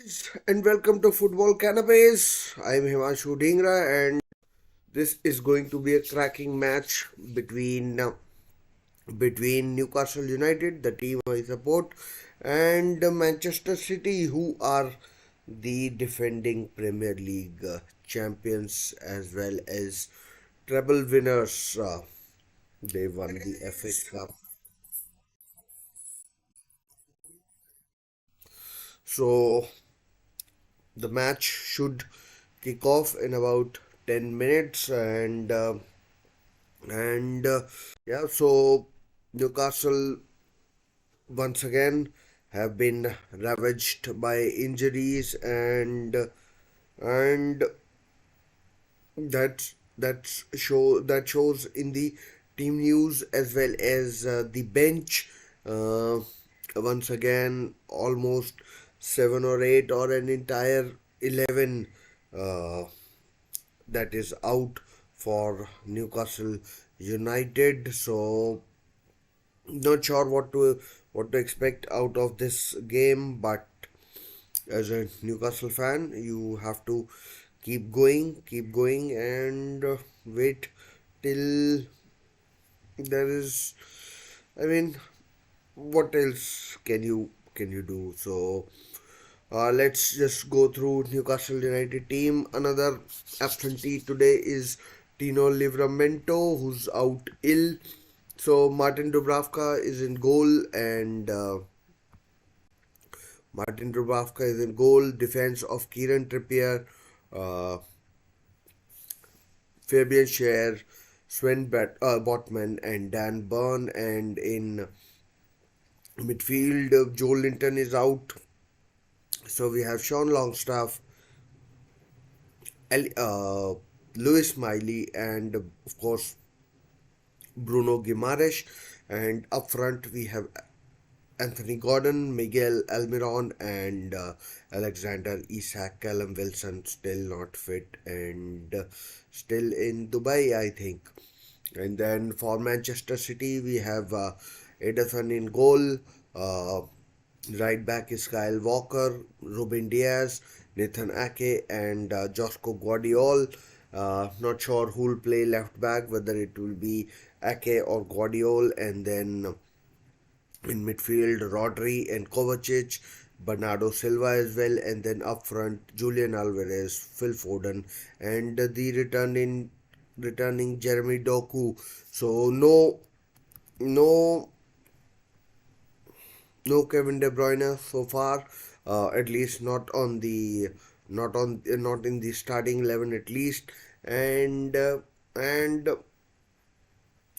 Guys, and welcome to Football Canapes. I'm Himanshu Dhingra, and this is going to be a cracking match between Newcastle United, the team I support, and Manchester City, who are the defending Premier League champions as well as treble winners. They won the FA Cup. So the match should kick off in about 10 minutes and yeah, so Newcastle once again have been ravaged by injuries, and that shows in the team news as well as the bench. uh, Once again, almost 7 or 8 or an entire 11 uh, that is out for Newcastle United. So not sure what to expect out of this game, but as a Newcastle fan, you have to keep going, and wait till there is. I mean, what else can you do? So let's just go through Newcastle United team. Another absentee today is Tino Livramento, who's out ill. So Martin Dubravka is in goal, and Martin Dubravka is in goal. Defense of Kieran Trippier, uh, Fabian Schär, Botman, and Dan Burn. And in midfield, Joe Linton is out. So we have Sean Longstaff, Lewis Miley, and of course Bruno Guimaraes. And up front we have Anthony Gordon, Miguel Almiron, and Alexander Isak. Callum Wilson still not fit and still in Dubai, I think. And then for Manchester City, we have Ederson in goal. Uh, right back is Kyle Walker, Ruben Diaz, Nathan Ake, and Josko Guardiol. Not sure who will play left back, whether it will be Ake or Guardiol. And then in midfield, Rodri and Kovacic, Bernardo Silva as well, and then up front, Julian Alvarez, Phil Foden, and the returning Jeremy Doku. So no no Kevin De Bruyne so far, at least not in the starting 11 at least, and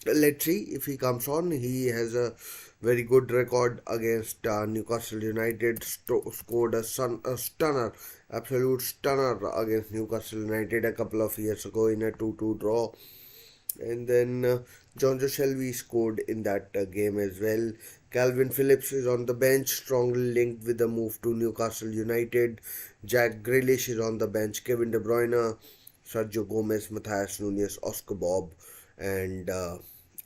let's see if he comes on. He has a very good record against Newcastle United. Scored a stunner, absolute stunner against Newcastle United a couple of years ago in a 2-2 draw. And then Jonjo Shelby scored in that game as well. Calvin Phillips is on the bench, strongly linked with the move to Newcastle United. Jack Grealish is on the bench. Kevin De Bruyne, Sergio Gomez, Matthias Nunes, Oscar Bob, and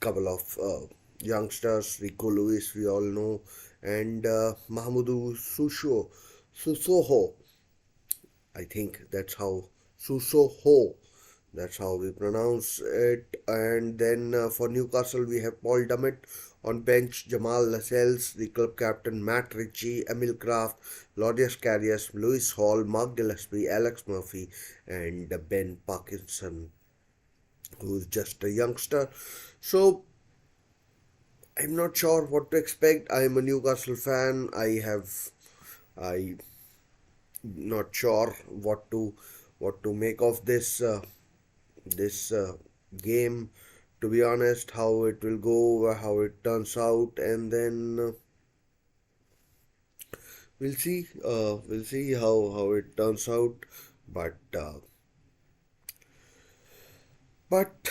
couple of youngsters. Rico Lewis, we all know, and Mahmoudou Susoho. I think Susoho. That's how we pronounce it. And then for Newcastle, we have Paul Dummett on bench, Jamal Lascelles, the club captain, Matt Ritchie, Emil Kraft, Claudius Carius, Lewis Hall, Mark Gillespie, Alex Murphy, and Ben Parkinson, who's just a youngster. So I'm not sure what to expect. I'm a Newcastle fan. I not sure what to make of this game. To be honest, how it will go, how it turns out, and then we'll see how it turns out. But but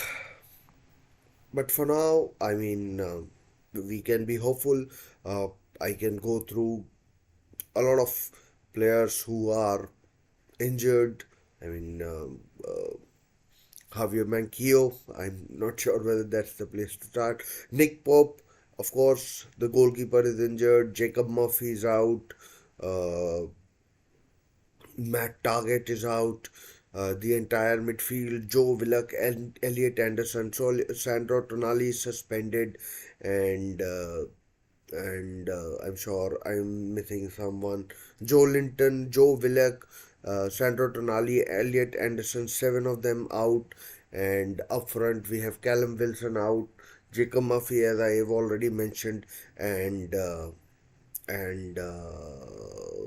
but for now, I mean, we can be hopeful. Uh, I can go through a lot of players who are injured. I mean, Javier Manquillo, I'm not sure whether that's the place to start. Nick Pope, of course, the goalkeeper is injured. Jacob Murphy is out. Uh, Matt Target is out. The entire midfield, Joe Willock and Elliot Anderson, Sandro Tonali is suspended, and I'm sure I'm missing someone. Joe Linton, Joe Willock, Sandro Tonali, Elliot Anderson, seven of them out, and up front we have Callum Wilson out, Jacob Murphy, as I have already mentioned, and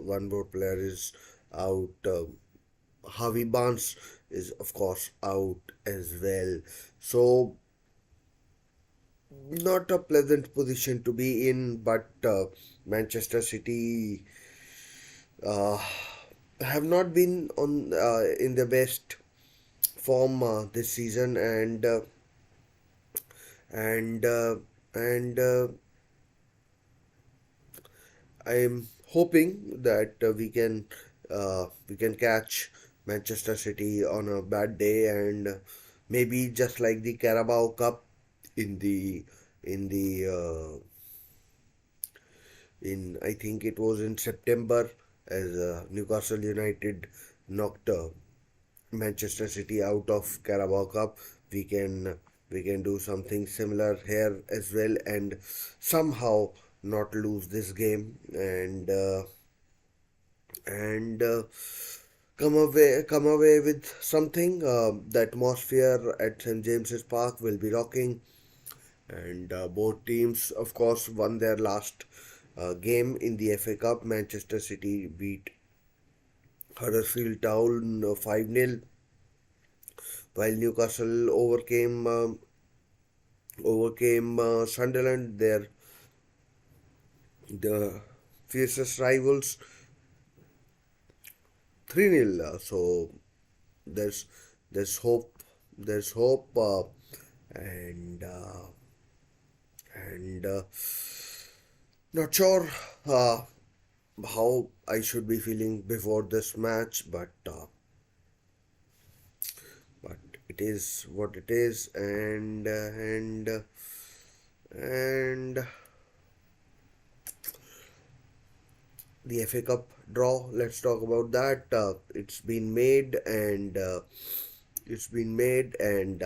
one more player is out. Harvey Barnes is, of course, out as well. So, not a pleasant position to be in, but Manchester City uh, have not been on in the best form this season, and uh, and I am hoping that we can catch Manchester City on a bad day, and maybe just like the Carabao Cup in the in I think it was in September, as Newcastle United knocked Manchester City out of Carabao Cup. We can we can do something similar here as well, and somehow not lose this game, and come away with something. The atmosphere at St James's Park will be rocking, and both teams, of course, won their last game in the FA Cup. Manchester City beat Huddersfield Town 5-0, while Newcastle overcame Sunderland, the fiercest rivals, 3-0. So there's there's hope there's hope, and and not sure how I should be feeling before this match, but it is what it is, and the FA Cup draw. Let's talk about that. It's been made, and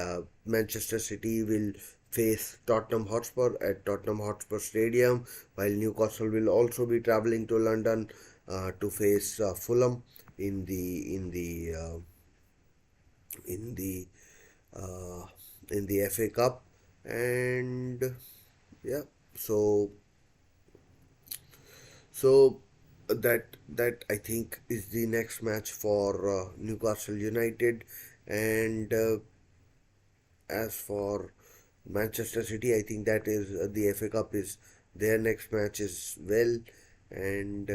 Manchester City will face Tottenham Hotspur at Tottenham Hotspur Stadium, while Newcastle will also be travelling to London to face Fulham in in the uh, the FA Cup, and yeah, so so that I think is the next match for Newcastle United, and as for Manchester City, I think that is the FA Cup is their next match as well, and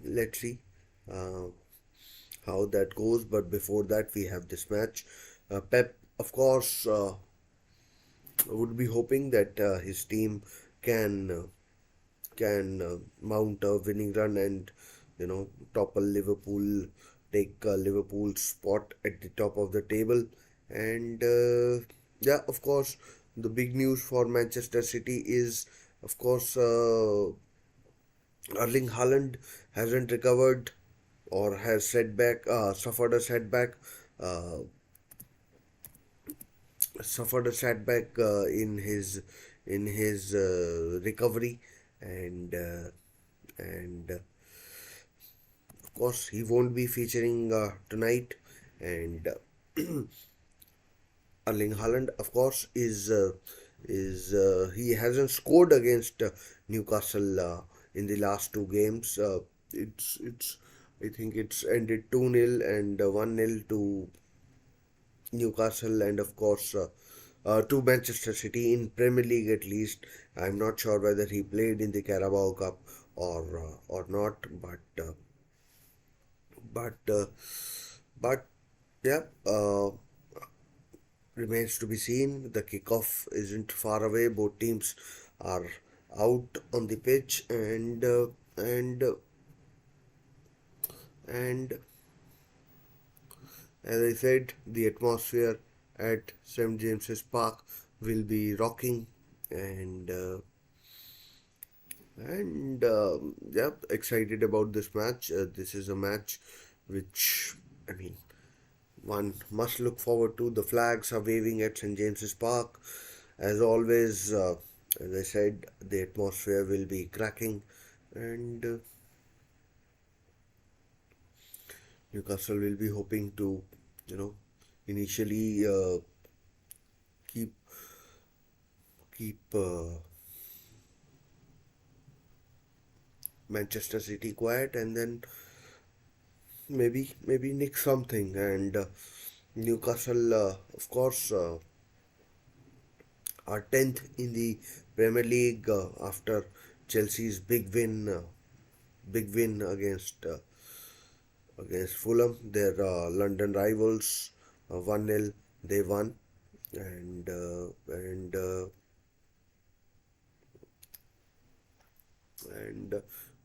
let's see uh, how that goes. But before that, we have this match. Pep, of course, would be hoping that his team can mount a winning run and topple Liverpool, take Liverpool's spot at the top of the table, and yeah, of course, the big news for Manchester City is, of course, Erling Haaland hasn't recovered, or has suffered a setback, uh, in his recovery, and of course he won't be featuring tonight, and Erling Haaland, of course, is he hasn't scored against Newcastle in the last two games. It's I think it's ended 2-0 and 1-0 to Newcastle, and of course to Manchester City in Premier League at least. I'm not sure whether he played in the Carabao Cup or not, but but yeah, remains to be seen. The kickoff isn't far away. Both teams are out on the pitch, and as I said, the atmosphere at St James's Park will be rocking, and yeah, excited about this match. This is a match which, I mean, one must look forward to. The flags are waving at St James's Park. As always, as I said, the atmosphere will be cracking, and Newcastle will be hoping to, you know, initially keep keep Manchester City quiet, and then maybe nick something. And Newcastle, of course, are 10th in the Premier League after Chelsea's big win against Fulham, their London rivals, 1-0. They won, and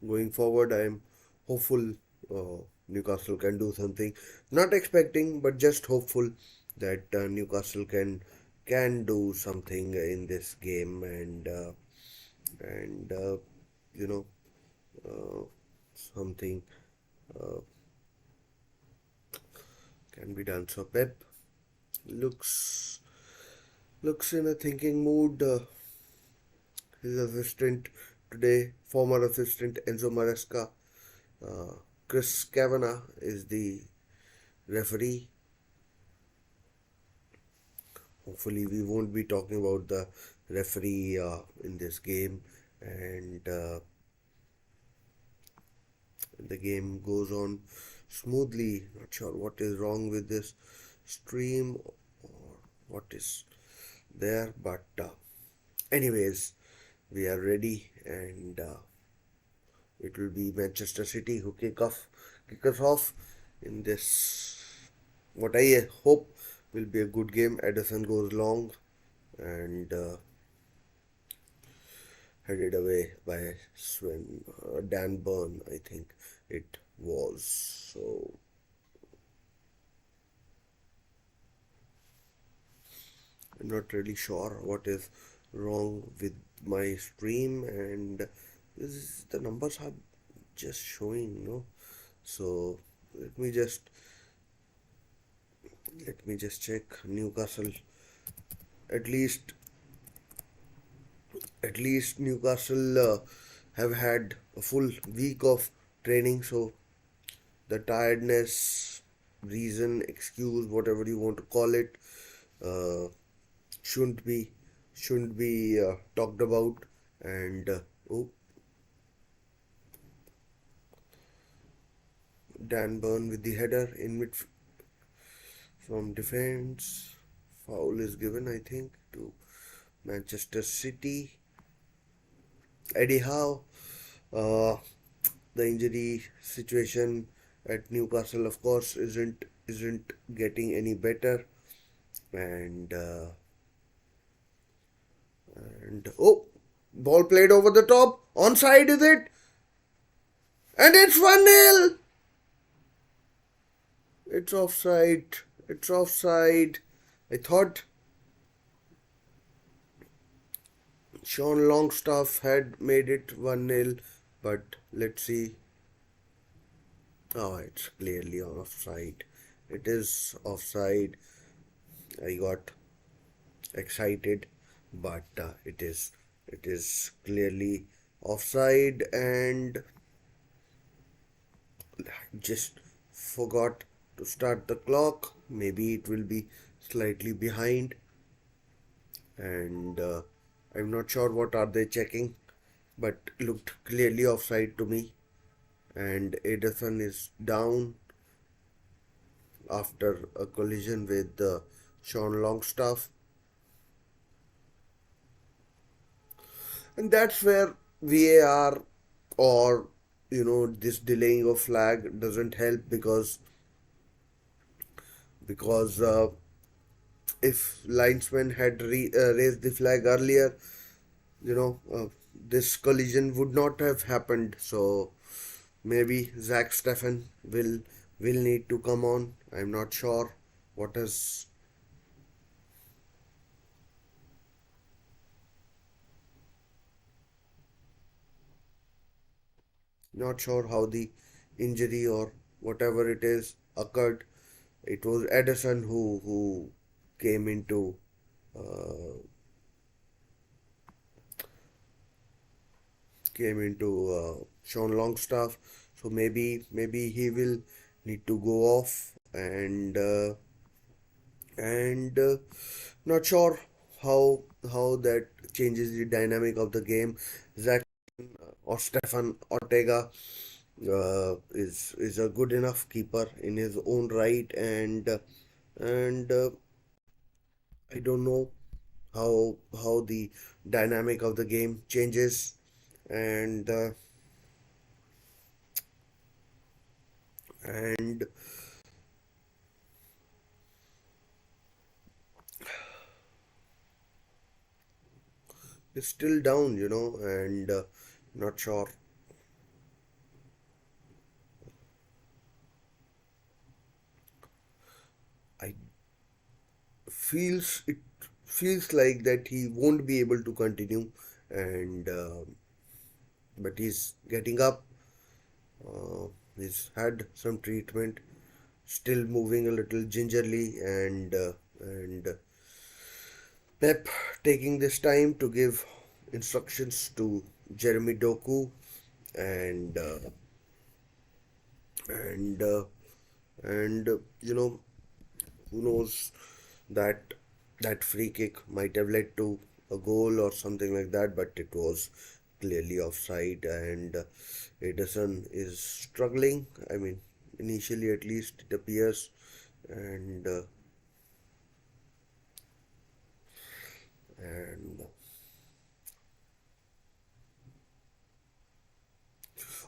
going forward, I am hopeful Newcastle can do something. Not expecting, but just hopeful that Newcastle can do something in this game, and you know uh, something can be done. So Pep looks looks in a thinking mood. His assistant today, former assistant Enzo Maresca, uh, Chris Kavanagh is the referee. Hopefully, we won't be talking about the referee in this game, and the game goes on smoothly. Not sure what is wrong with this stream or what is there, but anyways, we are ready, and it will be Manchester City who kick us off in this. What I hope will be a good game. Edison goes long and headed away by Dan Burn, I think it was. So I'm not really sure what is wrong with my stream, and the numbers are just showing, no. So let me just check. Newcastle, at least Newcastle have had a full week of training, so the tiredness, reason, excuse, whatever you want to call it, uh, shouldn't be talked about. And oh, Dan Burn with the header in mid from defense. Foul is given, I think, to Manchester City. Eddie Howe, uh, the injury situation at Newcastle, of course, isn't getting any better, and oh, ball played over the top, onside is it, and it's 1-0. It's offside. It's offside. I thought Sean Longstaff had made it 1-0, but let's see. Oh, it's clearly offside. It is offside. I got excited, but it is clearly offside, and just forgot to start the clock. Maybe it will be slightly behind, and I'm not sure what are they checking, but looked clearly offside to me. And Ederson is down after a collision with Sean Longstaff, and that's where VAR or this delaying of flag doesn't help, because if linesman had raised the flag earlier, you know uh, this collision would not have happened. So maybe Zach Steffen will need to come on. I'm not sure what is not sure how the injury or whatever it is occurred. It was Edison who came into uh, Sean Longstaff. So maybe he will need to go off, and not sure how that changes the dynamic of the game. Zach or Stefan Ortega is a good enough keeper in his own right, and I don't know how the dynamic of the game changes, and it's still down, and not sure. I it feels like that he won't be able to continue, and but he's getting up. Uh, he's had some treatment, still moving a little gingerly, and Pep taking this time to give instructions to Jeremy Doku, and who knows that that free kick might have led to a goal or something like that, but it was clearly offside, and Ederson is struggling. I mean, initially at least it appears, and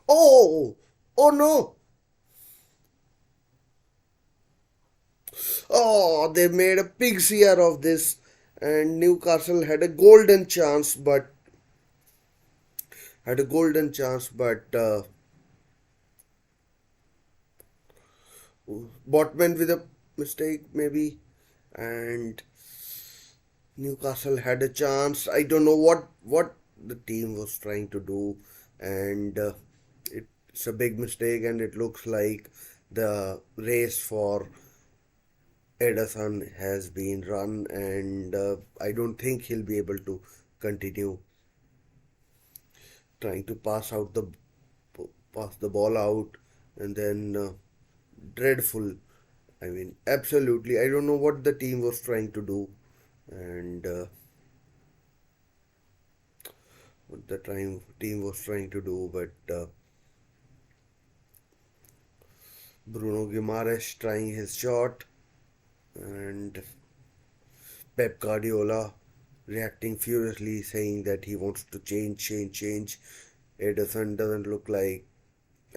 oh, oh no. Oh, they made a pig's ear of this, and Newcastle had a golden chance, but Botman with a mistake maybe, and Newcastle had a chance. I don't know what the team was trying to do, and it's a big mistake, and it looks like the race for Ederson has been run, and I don't think he'll be able to continue trying to pass the ball out, and then dreadful. I mean, absolutely. I don't know what the team was trying to do, and what the team was trying to do, but Bruno Guimaraes trying his shot, and Pep Guardiola reacting furiously, saying that he wants to change. Ederson doesn't look like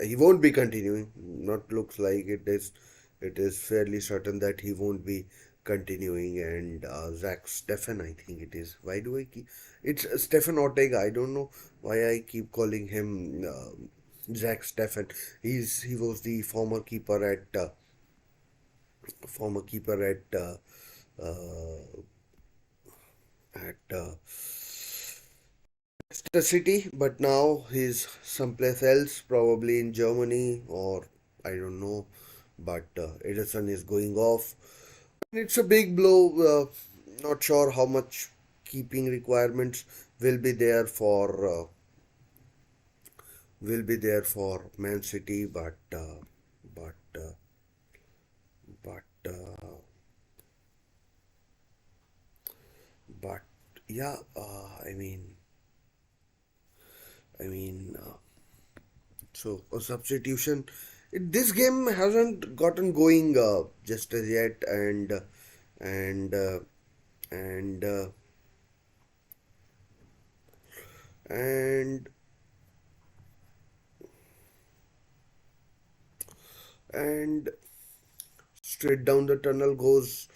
he won't be continuing. Not looks like it is. It is fairly certain that he won't be continuing. And Zach Steffen, I think it is. Why do I keep? It's Stefan Ortega. I don't know why I keep calling him Zach Steffen. He was the former keeper at Leicester City, but now he's someplace else, probably in Germany or I don't know. But Edison is going off. It's a big blow. Not sure how much keeping requirements will be there for Man City, but uh, but but yeah. I mean, so a substitution. This game hasn't gotten going just as yet, and and and and straight down the tunnel goes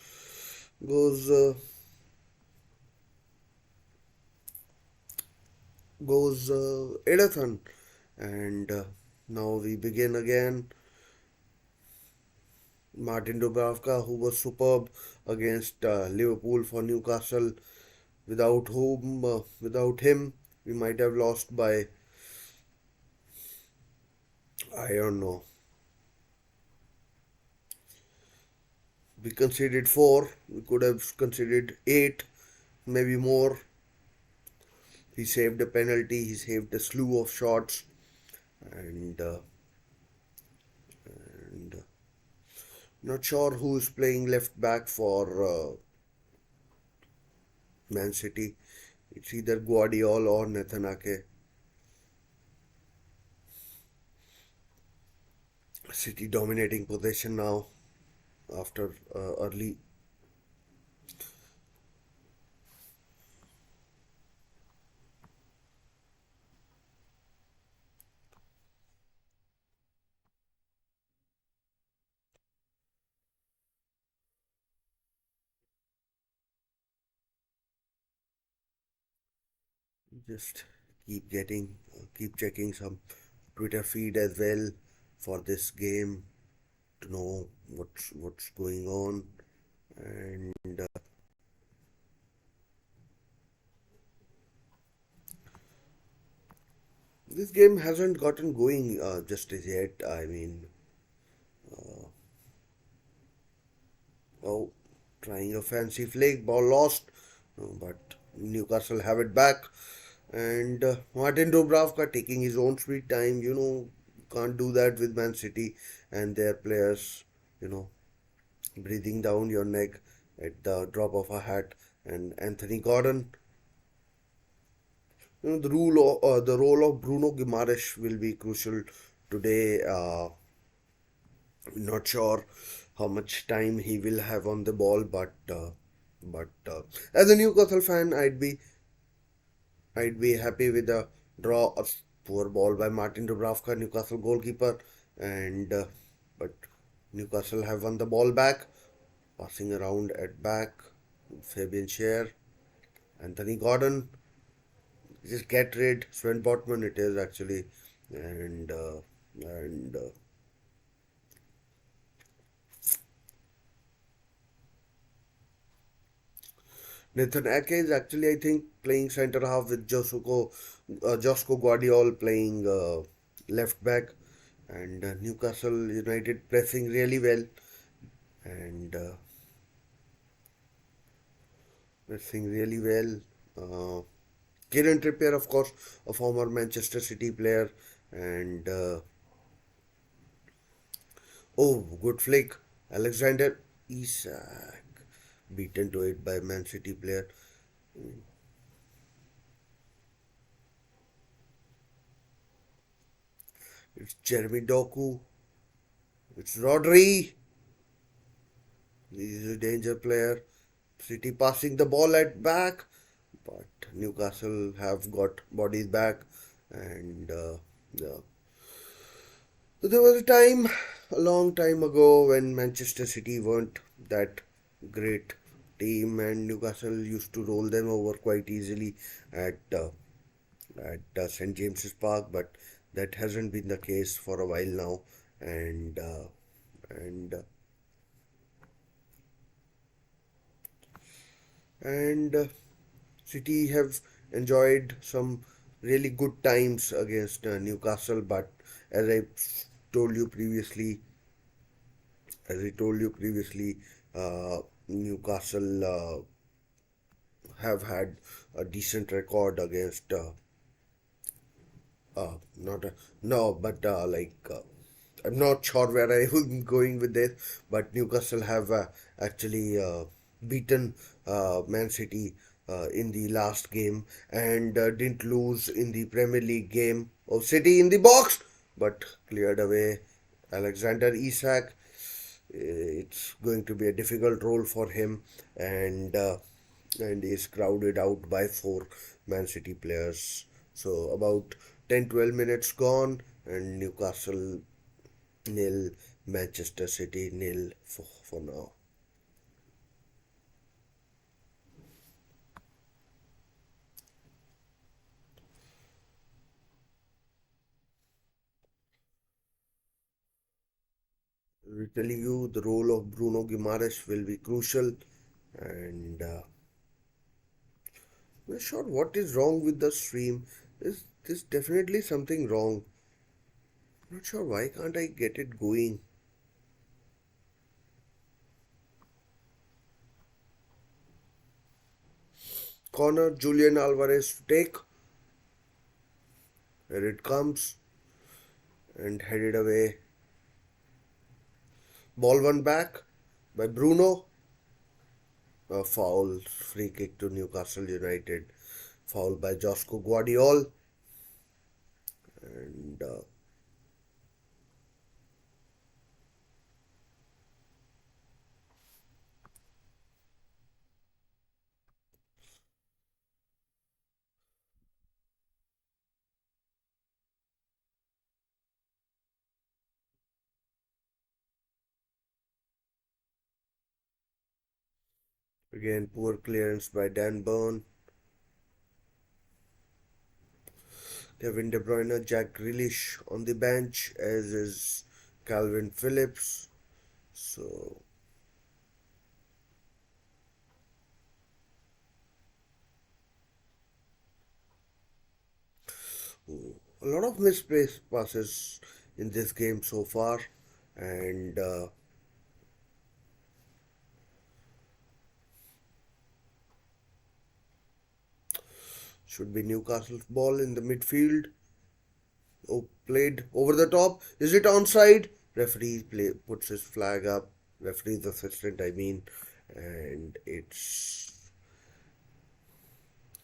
Ederson, and now we begin again. Martin Dubravka, who was superb against Liverpool for Newcastle, without him, we might have lost by I don't know We conceded four. We could have conceded eight, maybe more. He saved a penalty. He saved a slew of shots, and not sure who is playing left back for Man City. It's either Guardiola or Nathan Ake. City dominating possession now after early. Just keep checking some Twitter feed as well for this game to know what's going on. And this game hasn't gotten going just as yet. I mean, oh, trying a fancy flick, ball lost, but Newcastle have it back. And Martin Dubravka taking his own sweet time. Can't do that with Man City and their players. You know, breathing down your neck at the drop of a hat. And Anthony Gordon, the role of Bruno Guimaraes will be crucial today. Not sure how much time he will have on the ball, but as a Newcastle fan, I'd be happy with a draw. A poor ball by Martin Dubravka, Newcastle goalkeeper, and but Newcastle have won the ball back, passing around at back. Fabian Scher, Anthony Gordon, just get rid. Sven Botman, it is actually, and Nathan Ake is actually, I think, playing centre half with Josko Guardiola playing left back, and Newcastle United pressing really well, and pressing really well. Kieran Trippier, of course, a former Manchester City player, and oh, good flick, Alexander Isak, beaten to it by Man City player. It's Jeremy Doku. It's Rodri. He's a danger player. City passing the ball at back, but Newcastle have got bodies back, and yeah. So there was a time, a long time ago, when Manchester City weren't that great team, and Newcastle used to roll them over quite easily at St James's Park, but that hasn't been the case for a while now, and and City have enjoyed some really good times against Newcastle, but as I told you previously, as I told you previously, Newcastle have had a decent record against not a, no, but I'm not sure where I am going with this, but Newcastle have actually beaten Man City in the last game and didn't lose in the Premier League game of City in the box, but cleared away Alexander Isak. It's going to be a difficult role for him, and and is crowded out by four Man City players. So about 10-12 minutes gone, and Newcastle nil, Manchester City nil for now. We're telling you the role of Bruno Guimaraes will be crucial, and I'm not sure what is wrong with the stream. There's definitely something wrong. I'm not sure why can't I get it going. Corner, Julian Alvarez to take. Here it comes and headed away. Ball won back by Bruno. A foul, free kick to Newcastle United. Foul by Josko Guardiol. And again, poor clearance by Dan Burn. Kevin De Bruyne, Jack Grealish on the bench, as is Calvin Phillips. So, a lot of misplaced passes in this game so far, and should be Newcastle's ball in the midfield. Oh, played over the top. Is it onside? Puts his flag up. Referee's assistant, I mean, and it's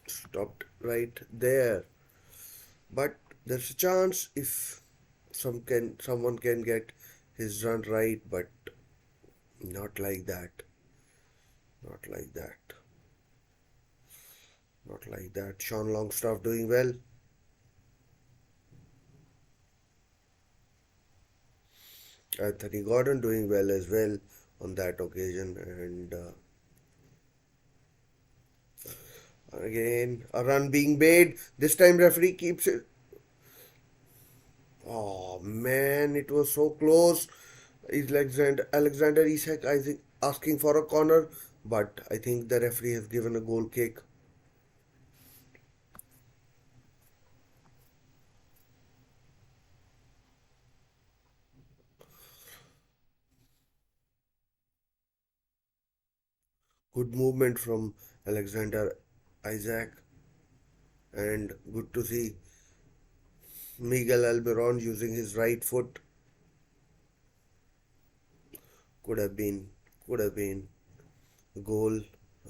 stopped right there. But there's a chance if someone can get his run right, but not like that. Not like that. Not like that. Sean Longstaff doing well. Anthony Gordon doing well as well on that occasion, and again a run being made. This time referee keeps it. Oh man, it was so close. Is Alexander Isak, I think, asking for a corner, but I think the referee has given a goal kick. Good movement from Alexander Isak, and good to see Miguel Almiron using his right foot. Could have been, could have been a goal.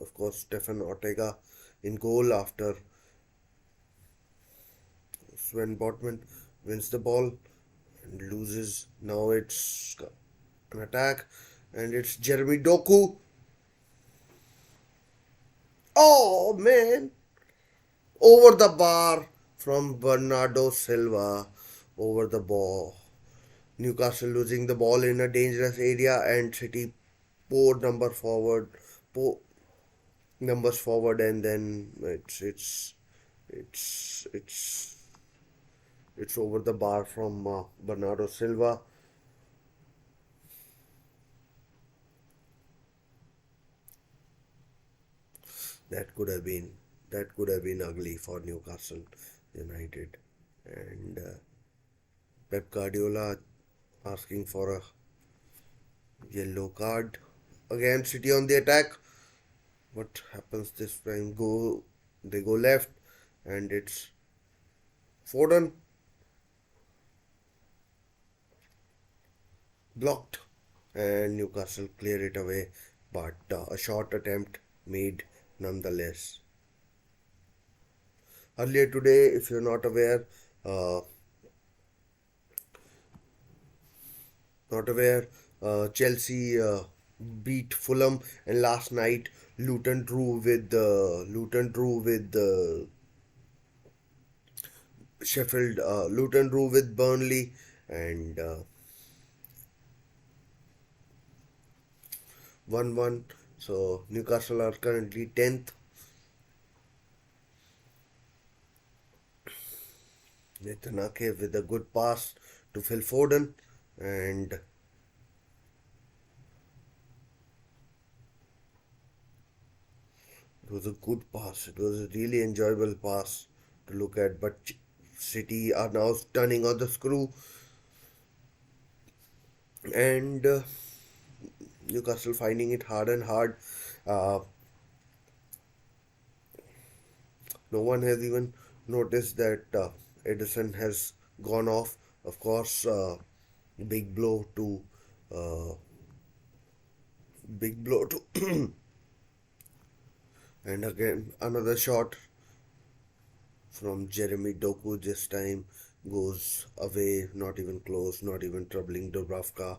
Of course, Stefan Ortega in goal after Sven Botman wins the ball and loses. Now it's an attack, and it's Jeremy Doku. Oh man! Over the bar from Bernardo Silva. Over the ball. Newcastle losing the ball in a dangerous area, and City poured pour numbers forward, and then it's it's over the bar from Bernardo Silva. That could have been that could have been ugly for Newcastle United, and Pep Guardiola asking for a yellow card. Again, City on the attack. What happens this time? They go left, and it's Foden blocked, and Newcastle clear it away. But a short attempt made nonetheless. Earlier today, if you're uh, not aware, Chelsea beat Fulham, and last night Luton drew with Sheffield. Luton drew with Burnley, and 1-1. So Newcastle are currently 10th. Nathan Ake with a good pass to Phil Foden, and it was a good pass. It was a really enjoyable pass to look at. But City are now turning on the screw, and Newcastle finding it hard and hard. Uh, No one has even noticed that Edison has gone off. Of course, big blow to uh, big blow to and again another shot from Jeremy Doku this time goes away, not even close, not even troubling Dubravka.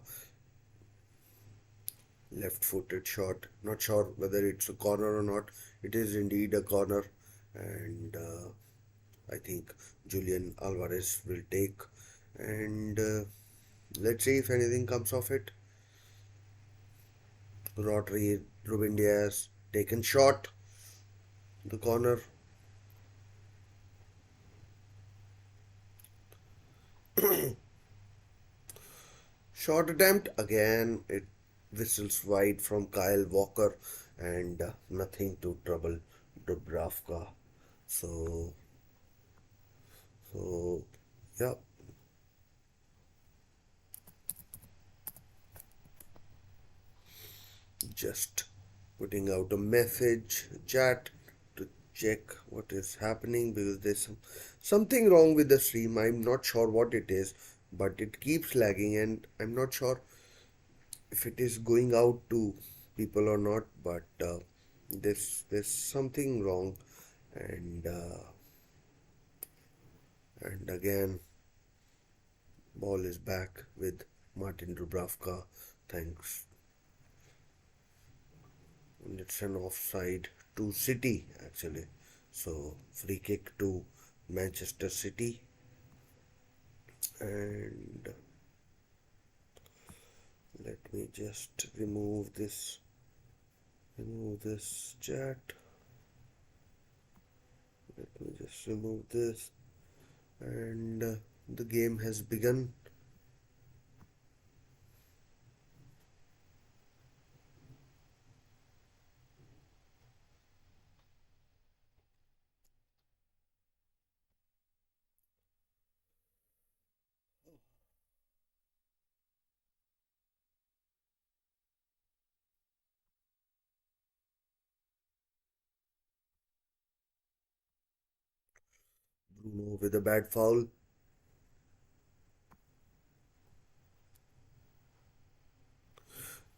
Left footed shot. Not sure whether it's a corner or not. It is indeed a corner, and I think Julian Alvarez will take. And let's see if anything comes of it. Rotary, Ruben Diaz, taken shot, the corner. Shot attempt again. It whistles wide from Kyle Walker, and nothing to trouble Dubravka. So, so yeah, just putting out a message chat to check what is happening because there's something wrong with the stream. I'm not sure what it is, but it keeps lagging, and I'm not sure if it is going out to people or not. But there's something wrong, and and again, ball is back with Martin Dubravka. Thanks, and it's an offside to City actually. So free kick to Manchester City, and let me just remove this chat. Let me just remove this, and the game has begun. Bruno with a bad foul.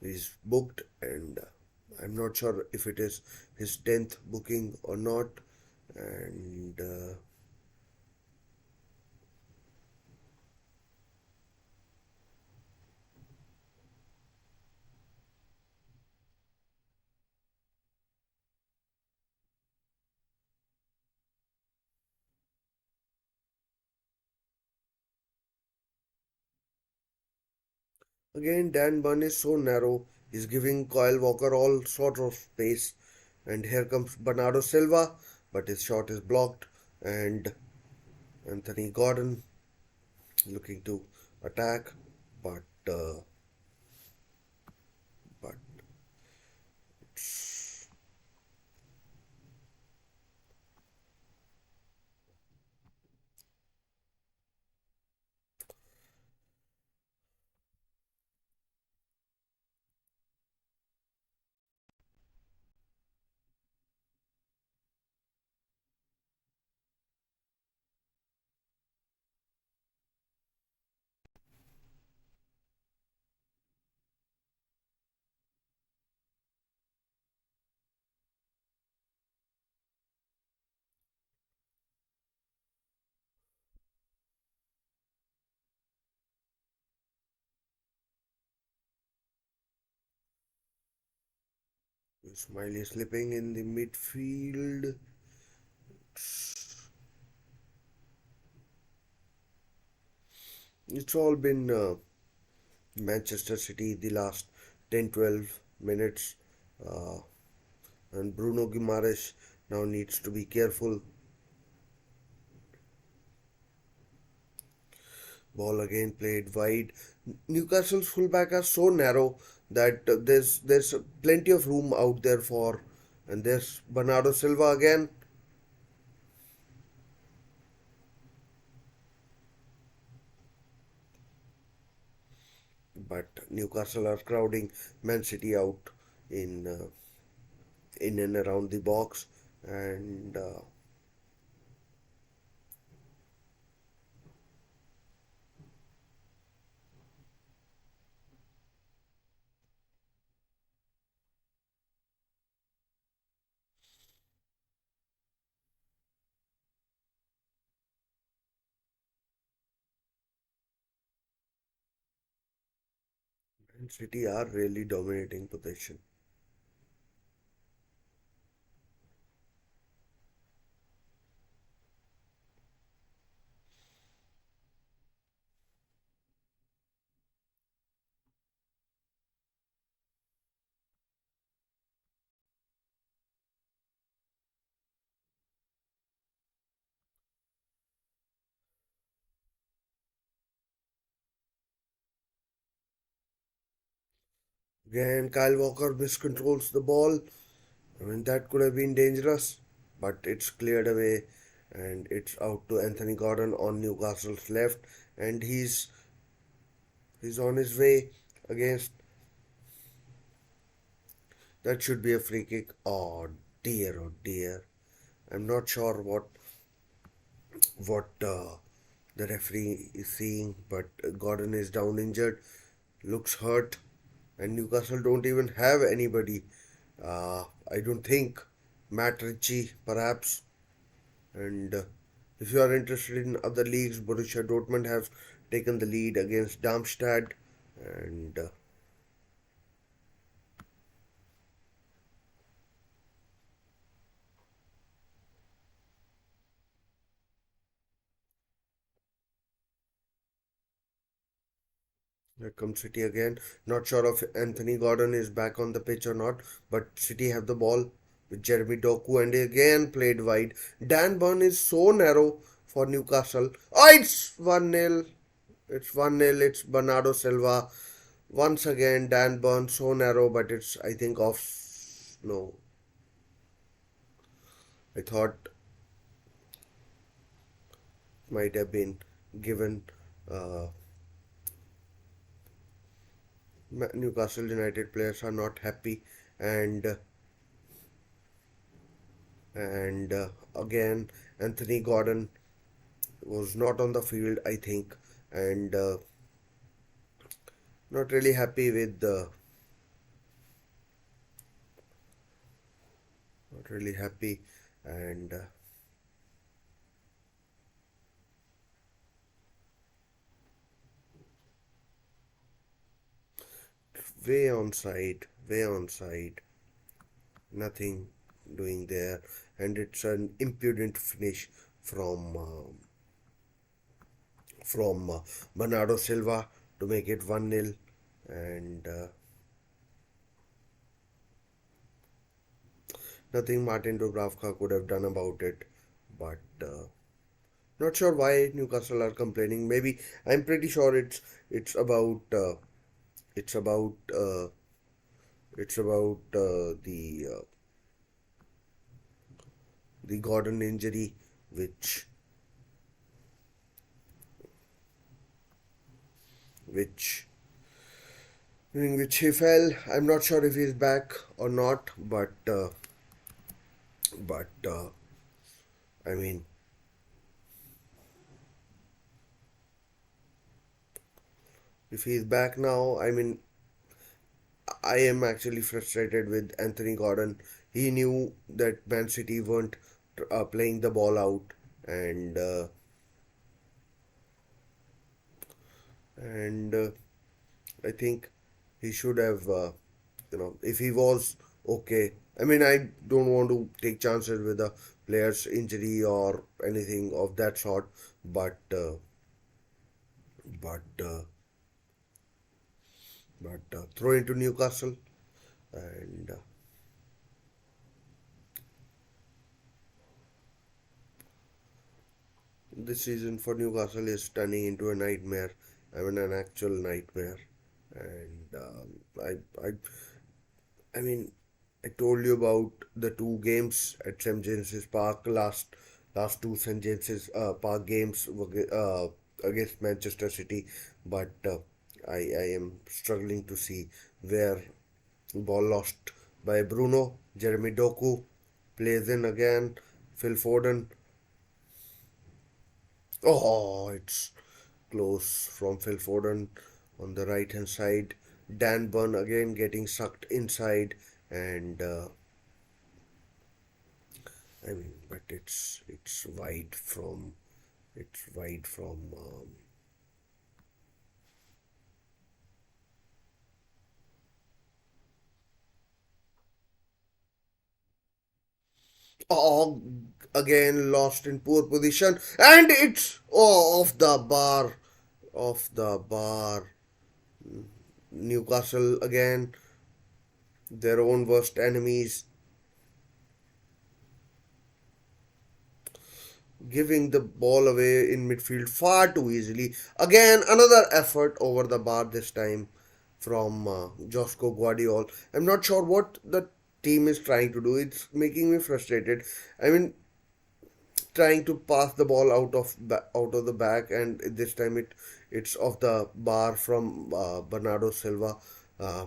He's booked, and I'm not sure if it is his 10th booking or not. And again, Dan Bunn is so narrow. He's giving Kyle Walker all sort of space. And here comes Bernardo Silva, but his shot is blocked. And Anthony Gordon looking to attack, but but Smiley slipping in the midfield. It's all been Manchester City the last 10-12 minutes. Uh, and Bruno Guimaraes now needs to be careful. Ball again played wide. Newcastle's fullback are so narrow that there's plenty of room out there for. And there's Bernardo Silva again. But Newcastle are crowding Man City out in in and around the box, and And City are really dominating possession. Again, Kyle Walker miscontrols the ball. I mean, that could have been dangerous, but it's cleared away and it's out to Anthony Gordon on Newcastle's left, and he's on his way against. That should be a free kick. Oh dear, oh dear. I'm not sure what the referee is seeing, but Gordon is down injured, looks hurt, and Newcastle don't even have anybody. I don't think Matt Ritchie, perhaps. And if you are interested in other leagues, Borussia Dortmund have taken the lead against Darmstadt, and here comes City again. Not sure if Anthony Gordon is back on the pitch or not, but City have the ball with Jeremy Doku and again played wide. Dan Burn is so narrow for Newcastle. Oh, it's 1-0. It's 1-0. It's Bernardo Silva. Once again, Dan Burn so narrow, but it's, I think, off. No, I thought might have been given. Uh, Newcastle United players are not happy, and and again Anthony Gordon was not on the field, I think, and not really happy with the not really happy, and way on side, nothing doing there, and it's an impudent finish from Bernardo Silva to make it 1-0, and nothing Martin Dubravka could have done about it. But not sure why Newcastle are complaining. Maybe I'm pretty sure it's about it's about it's about the Gordon injury, which which during which he fell. I'm not sure if he's back or not, but I mean, if he's back now, I mean, I am actually frustrated with Anthony Gordon. He knew that Man City weren't playing the ball out, and and I think he should have, if he was okay. I mean, I don't want to take chances with a player's injury or anything of that sort, but but uh, throw into Newcastle, and this season for Newcastle is turning into a nightmare. I mean, an actual nightmare, and I mean, I told you about the two games at St James's Park last two St James's Park games against Manchester City, but I am struggling to see where ball lost by Bruno. Jeremy Doku plays in again. Phil Foden. Oh, it's close from Phil Foden on the right hand side. Dan Burn again getting sucked inside, and I mean, but it's wide from it's wide from Oh, again lost in poor position, and it's off the bar, off the bar. Newcastle again, their own worst enemies, giving the ball away in midfield far too easily. Again, another effort over the bar this time from Josco Guardiola. I'm not sure what the team is trying to do. It's making me frustrated. I mean, trying to pass the ball out of the back, and this time it's off the bar from Bernardo Silva.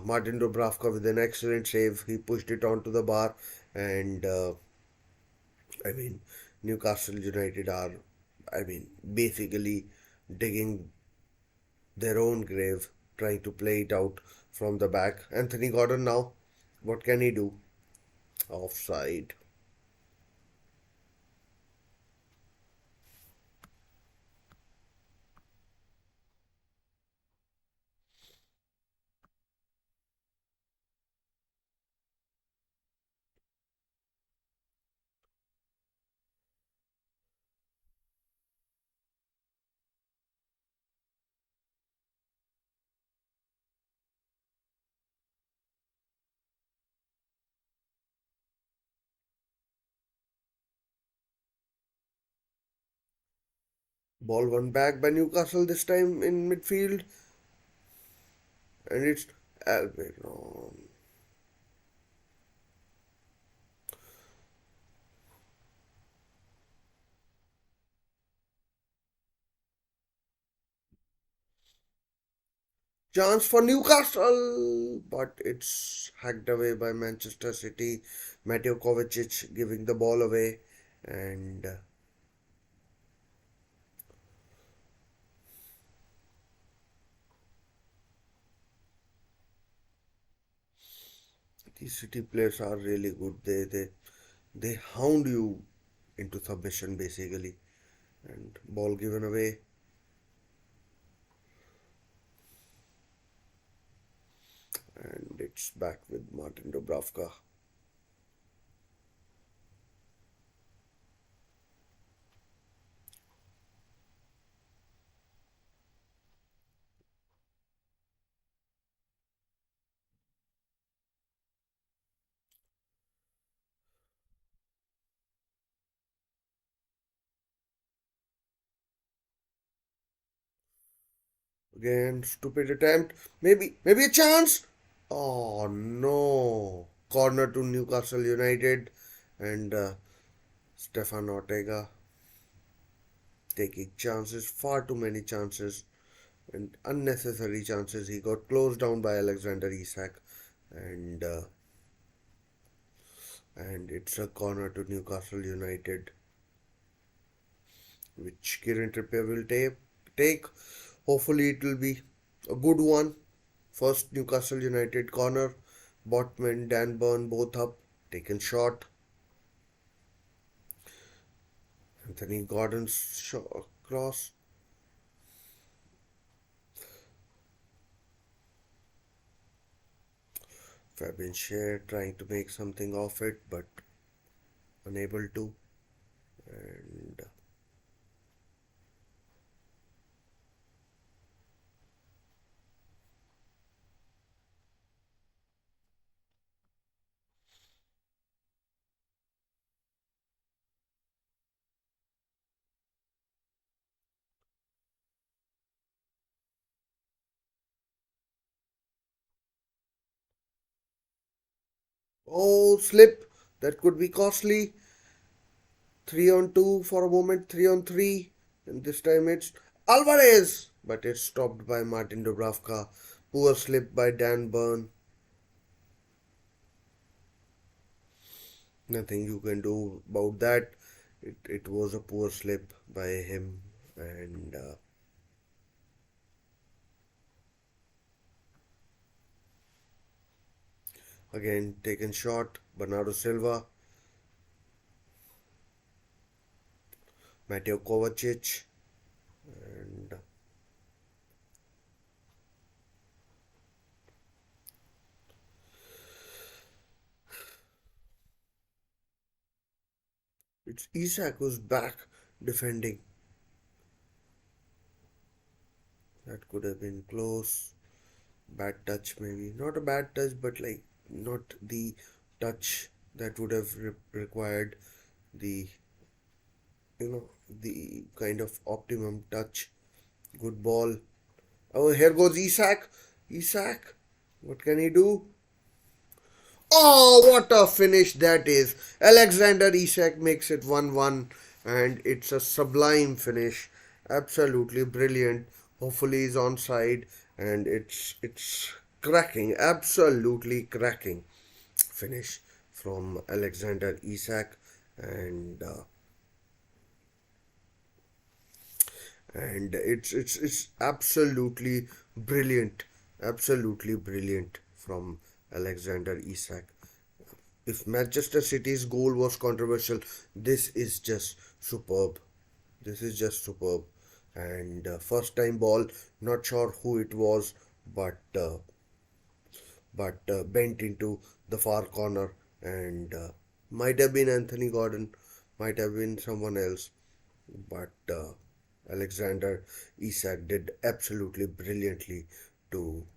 Martin Dubravka with an excellent save. He pushed it onto the bar, and I mean, Newcastle United are, I mean, basically digging their own grave, trying to play it out from the back. Anthony Gordon now, what can he do? Offside. Ball won back by Newcastle this time in midfield, and it's Almiron. Chance for Newcastle, but it's hacked away by Manchester City. Mateo Kovacic giving the ball away, and these City players are really good. They hound you into submission basically, and ball given away. And it's back with Martin Dubravka. Again, stupid attempt. Maybe a chance. Oh no! Corner to Newcastle United, and Stefan Ortega taking chances, far too many chances, and unnecessary chances. He got closed down by Alexander Isak, and it's a corner to Newcastle United, which Kieran Trippier will take. Hopefully, it will be a good one. First Newcastle United corner. Botman, Dan Burn both up. Taken shot. Anthony Gordon's cross. Fabian Schär trying to make something of it, but unable to. And oh, slip. That could be costly. 3 on 2 for a moment, 3 on 3. And this time it's Alvarez. But it's stopped by Martin Dubravka. Poor slip by Dan Burn. Nothing you can do about that. It was a poor slip by him. And again, taken shot. Bernardo Silva. Mateo Kovacic. And It's Isak who's back defending. That could have been close. Bad touch, maybe. Not a bad touch, but like not the touch that would have required the, the kind of optimum touch. Good ball. Oh, here goes Isak. Isak. What can he do? Oh, what a finish that is. Alexander Isak makes it 1-1, and it's a sublime finish. Absolutely brilliant. Hopefully he's onside, and it's cracking, absolutely cracking finish from Alexander Isak, and it's absolutely brilliant from Alexander Isak. If Manchester City's goal was controversial, this is just superb. This is just superb. And first time ball, not sure who it was, but bent into the far corner, and might have been Anthony Gordon, might have been someone else, but Alexander Isak did absolutely brilliantly to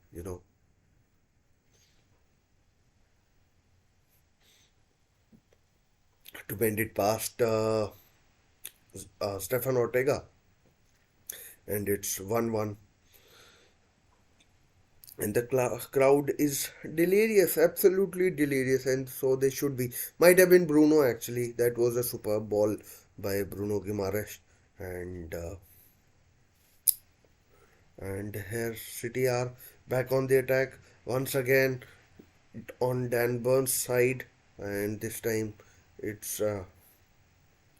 to bend it past Stefan Ortega, and it's 1-1. And the crowd is delirious, absolutely delirious, and so they should be. Might have been Bruno actually. That was a superb ball by Bruno Guimaraes, and here City are back on the attack once again on Dan Burns' side, and this time it's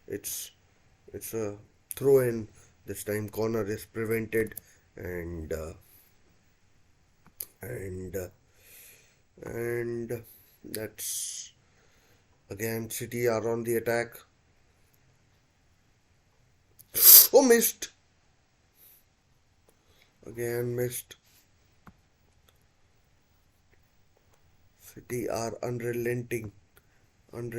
it's it's a throw in. This time corner is prevented, and and and that's again City are on the attack. Oh, missed. Again missed. City are unrelenting, and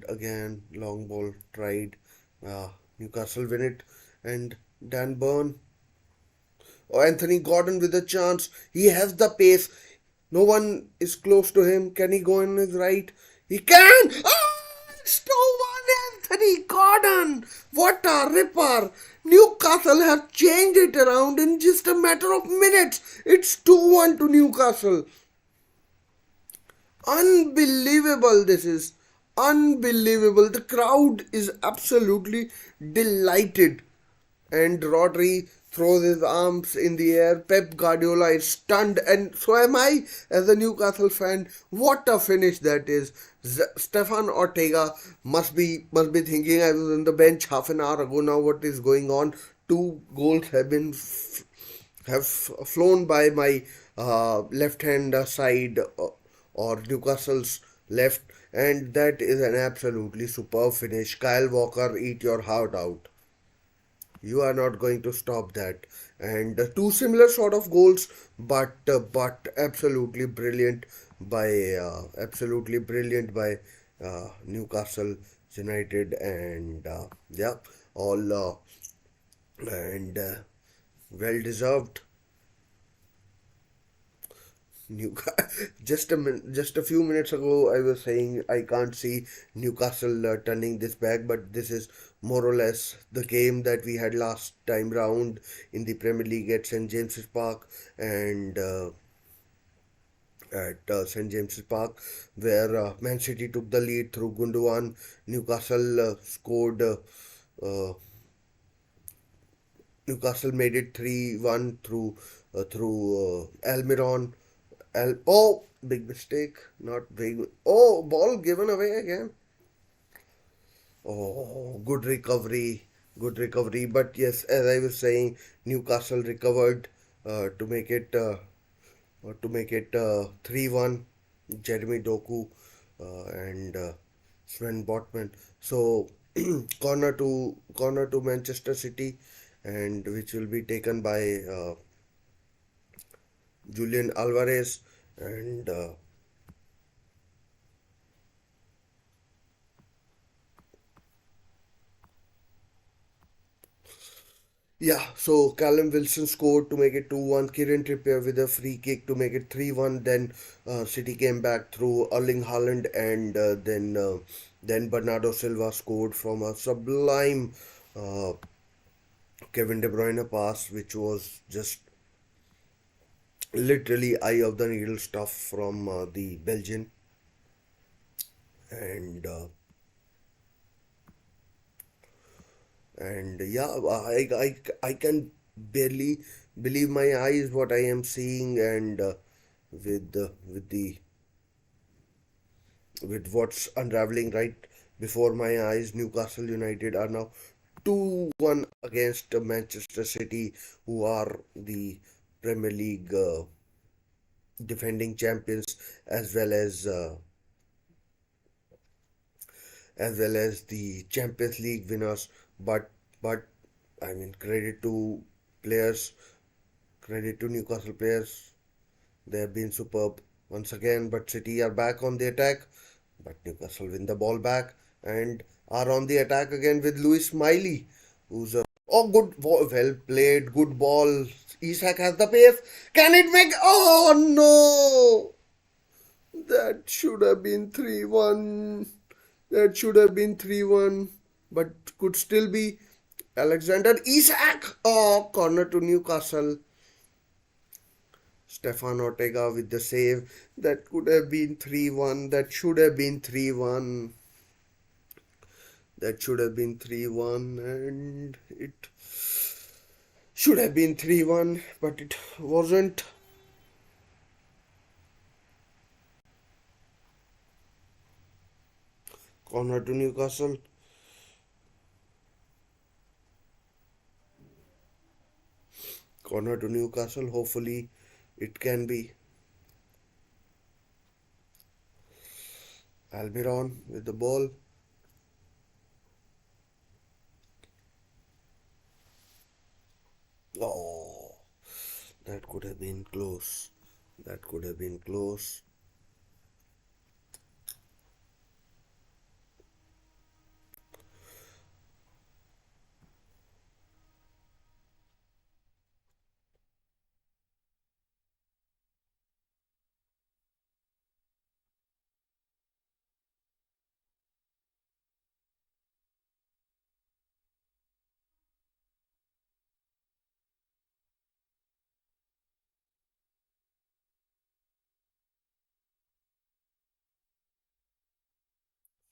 again long ball tried. Newcastle win it, and Dan Burn. Oh, Anthony Gordon with a chance. He has the pace. No one is close to him. Can he go in his right? He can! Oh, it's 2-1 Anthony Gordon! What a ripper! Newcastle have changed it around in just a matter of minutes. It's 2-1 to Newcastle. Unbelievable, this is. Unbelievable. The crowd is absolutely delighted. And Rodri throws his arms in the air. Pep Guardiola is stunned, and so am I as a Newcastle fan. What a finish that is! Stefan Ortega must be thinking, I was on the bench half an hour ago. Now what is going on? Two goals have flown by my left hand side, or Newcastle's left, and that is an absolutely superb finish. Kyle Walker, eat your heart out. You are not going to stop that. And two similar sort of goals, but absolutely brilliant by Newcastle United, and yeah, all and well deserved. Just a few minutes ago, I was saying I can't see Newcastle turning this back, but this is more or less the game that we had last time round in the Premier League at St James's Park, and at St James's Park, where Man City took the lead through Gundogan. Newcastle scored. Newcastle made it 3-1 through Almiron. Oh, big mistake. Not big. Oh, ball given away again. Oh, good recovery. Good recovery. But yes, as I was saying, Newcastle recovered to make it 3-1. Jeremy Doku and Sven Botman. So corner to Manchester City, and which will be taken by Julian Alvarez, and Yeah, so Callum Wilson scored to make it 2-1. Kieran Trippier with a free kick to make it 3-1. Then City came back through Erling Haaland, and then Bernardo Silva scored from a sublime uh, Kevin De Bruyne pass, which was just literally eye of the needle stuff from the Belgian. And yeah, I can barely believe my eyes what I am seeing, and with what's unraveling right before my eyes, Newcastle United are now 2-1 against Manchester City, who are the Premier League defending champions, as well as the Champions League winners. But I mean, players, credit to Newcastle players. They have been superb once again. But City are back on the attack. But Newcastle win the ball back and are on the attack again with Louis Smiley, who's a well played, good ball. Isak has the pace. Can it make? Oh no! That should have been 3-1. That should have been 3-1, but could still be Alexander Isak. Oh, corner to Newcastle. Stefan Ortega with the save. That could have been 3-1. That should have been 3-1. That should have been 3-1, and it should have been 3-1, but it wasn't. Corner to Newcastle. Corner to Newcastle. Hopefully, it can be Almiron with the ball. Oh, that could have been close. That could have been close.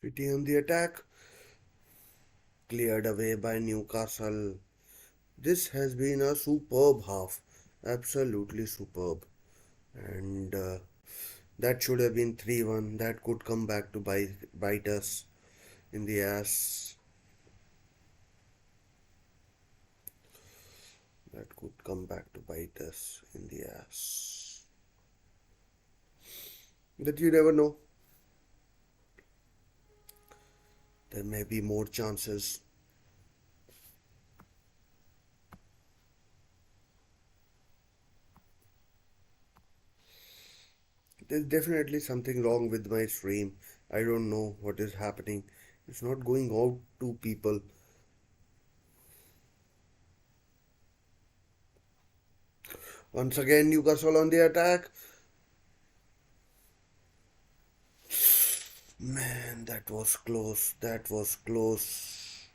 City on the attack. Cleared away by Newcastle. This has been a superb half. Absolutely superb. And that should have been 3-1. That could come back to bite us in the ass. That could come back to bite us in the ass. That you never know. There may be more chances. There's definitely something wrong with my stream. I don't know what is happening. It's not going out to people. Once again, Newcastle on the attack. Man, that was close. That was close.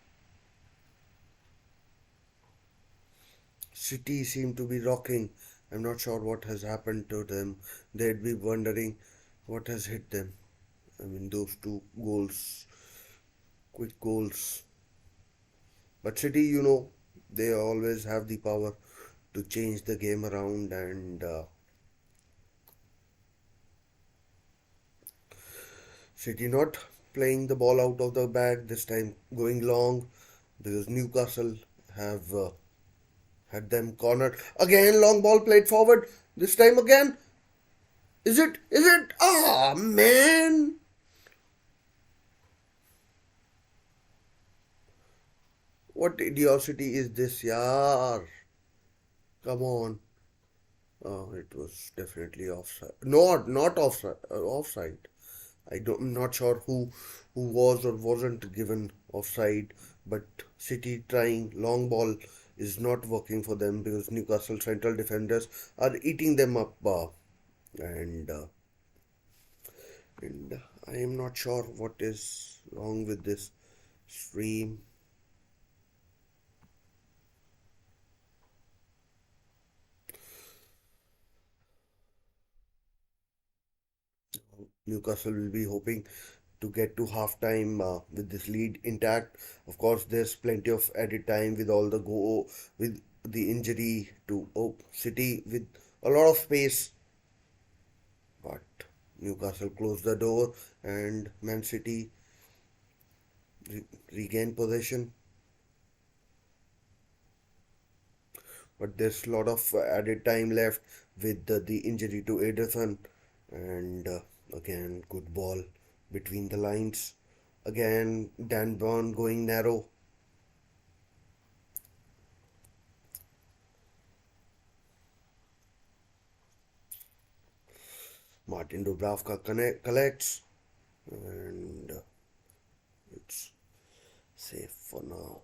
City seem to be rocking. I'm not sure what has happened to them. They'd be wondering what has hit them. I mean, those two goals, quick goals. But City, they always have the power to change the game around, and City not playing the ball out of the bag this time, going long, because Newcastle have had them cornered. Again, long ball played forward. This time again. Is it? Is it? Ah, man. What idiocy is this, yaar? Come on. Oh, it was definitely offside. Not offside. Offside. I'm not sure who was or wasn't given offside, but City trying long ball is not working for them because Newcastle central defenders are eating them up, and uh, and I am not sure what is wrong with this stream. Newcastle will be hoping to get to half time with this lead intact. Of course, there's plenty of added time with all the go with the injury to City with a lot of space, but Newcastle closed the door and Man City regained possession. But there's a lot of added time left with the injury to Ederson, and again good ball between the lines. Again Dan Burn going narrow. Martin Dubravka collects, and it's safe for now.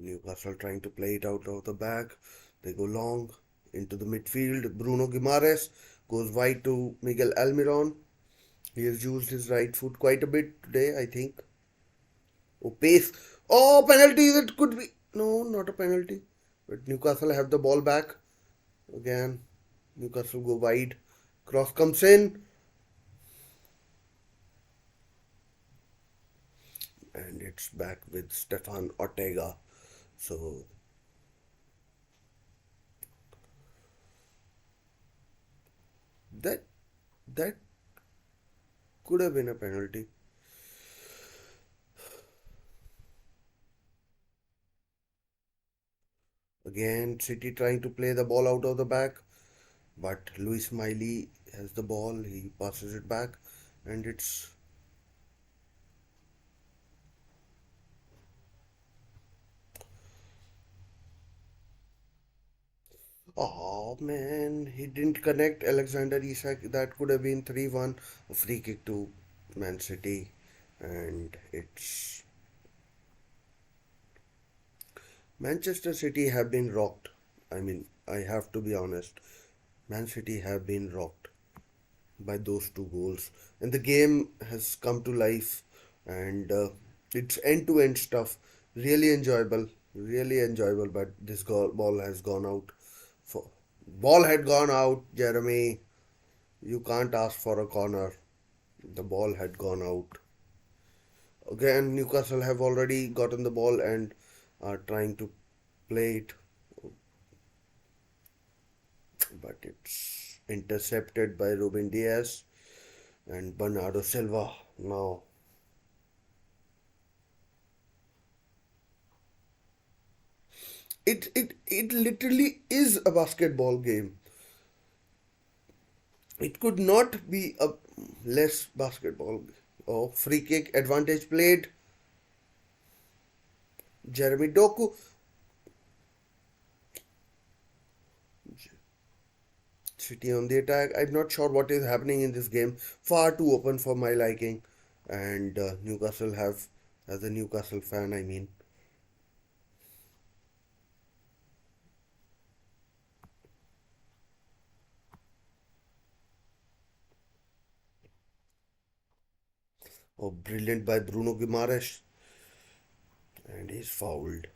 Newcastle trying to play it out of the back. They go long into the midfield. Bruno Guimaraes goes wide to Miguel Almiron. He has used his right foot quite a bit today, I think. Oh, pace. Oh, penalty. That could be. No, not a penalty. But Newcastle have the ball back. Again, Newcastle go wide. Cross comes in. And it's back with Stefan Ortega. So that that could have been a penalty. Again, City trying to play the ball out of the back, but Luis Miley has the ball. He passes it back, and it's oh man, he didn't connect Alexander Isak. That could have been 3-1, a free kick to Man City, and it's Manchester City have been rocked. I mean, I have to be honest. Man City have been rocked by those two goals, and the game has come to life, and it's end-to-end stuff. Really enjoyable, really enjoyable. But this ball has gone out. For ball had gone out, Jeremy. You can't ask for a corner. The ball had gone out. Again, Newcastle have already gotten the ball and are trying to play it, but it's intercepted by Ruben Diaz and Bernardo Silva. Now, it literally is a basketball game. It could not be a less basketball. Oh, free kick, advantage played. Jeremy Doku. City on the attack. I'm not sure what is happening in this game. Far too open for my liking. And Newcastle have, as a Newcastle fan, I mean, oh, brilliant by Bruno Guimaraes. And he's fouled